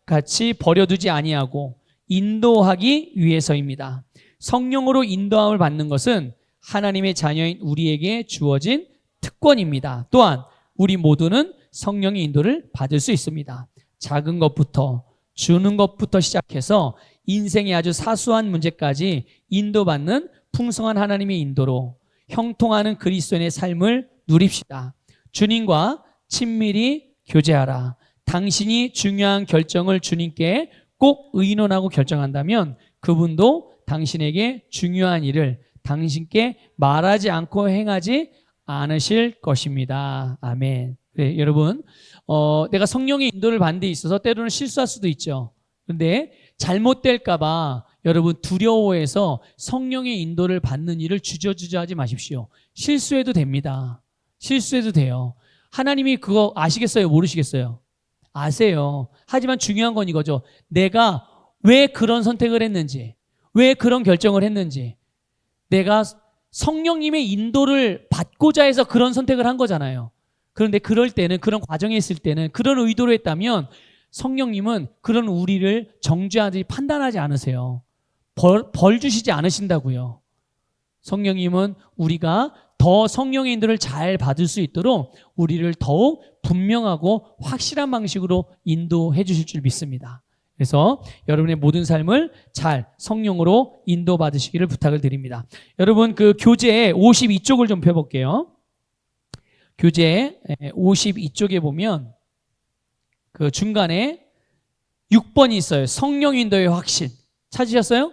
같이 버려두지 아니하고 인도하기 위해서입니다. 성령으로 인도함을 받는 것은 하나님의 자녀인 우리에게 주어진 특권입니다. 또한 우리 모두는 성령의 인도를 받을 수 있습니다. 작은 것부터 주는 것부터 시작해서 인생의 아주 사소한 문제까지 인도받는 풍성한 하나님의 인도로 형통하는 그리스도인의 삶을 누립시다. 주님과 친밀히 교제하라. 당신이 중요한 결정을 주님께 꼭 의논하고 결정한다면 그분도 당신에게 중요한 일을 당신께 말하지 않고 행하지 않으실 것입니다. 아멘. 네, 여러분, 내가 성령의 인도를 받는 데 있어서 때로는 실수할 수도 있죠. 그런데 잘못될까봐 여러분 두려워해서 성령의 인도를 받는 일을 주저하지 마십시오. 실수해도 됩니다. 실수해도 돼요. 하나님이 그거 아시겠어요? 모르시겠어요? 아세요. 하지만 중요한 건 이거죠. 내가 왜 그런 선택을 했는지, 왜 그런 결정을 했는지, 내가 성령님의 인도를 받고자 해서 그런 선택을 한 거잖아요. 그런데 그럴 때는, 그런 과정에 있을 때는, 그런 의도로 했다면 성령님은 그런 우리를 정죄하지 판단하지 않으세요. 벌 주시지 않으신다고요. 성령님은 우리가 더 성령의 인도를 잘 받을 수 있도록 우리를 더욱 분명하고 확실한 방식으로 인도해 주실 줄 믿습니다. 그래서 여러분의 모든 삶을 잘 성령으로 인도받으시기를 부탁을 드립니다. 여러분, 그 교재 52쪽을 좀 펴볼게요. 교재 52쪽에 보면 그 중간에 6번이 있어요. 성령 인도의 확신. 찾으셨어요?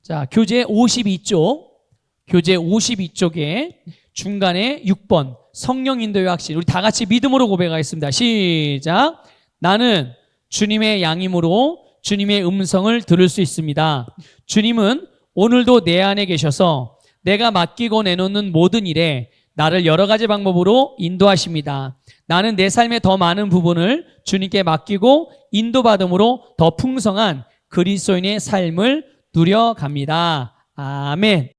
자, 교재 52쪽에 중간에 6번 성령 인도의 확신. 우리 다 같이 믿음으로 고백하겠습니다. 시작. 나는 주님의 양임으로 주님의 음성을 들을 수 있습니다. 주님은 오늘도 내 안에 계셔서 내가 맡기고 내놓는 모든 일에 나를 여러 가지 방법으로 인도하십니다. 나는 내 삶의 더 많은 부분을 주님께 맡기고 인도받음으로 더 풍성한 그리스도인의 삶을 누려갑니다. 아멘.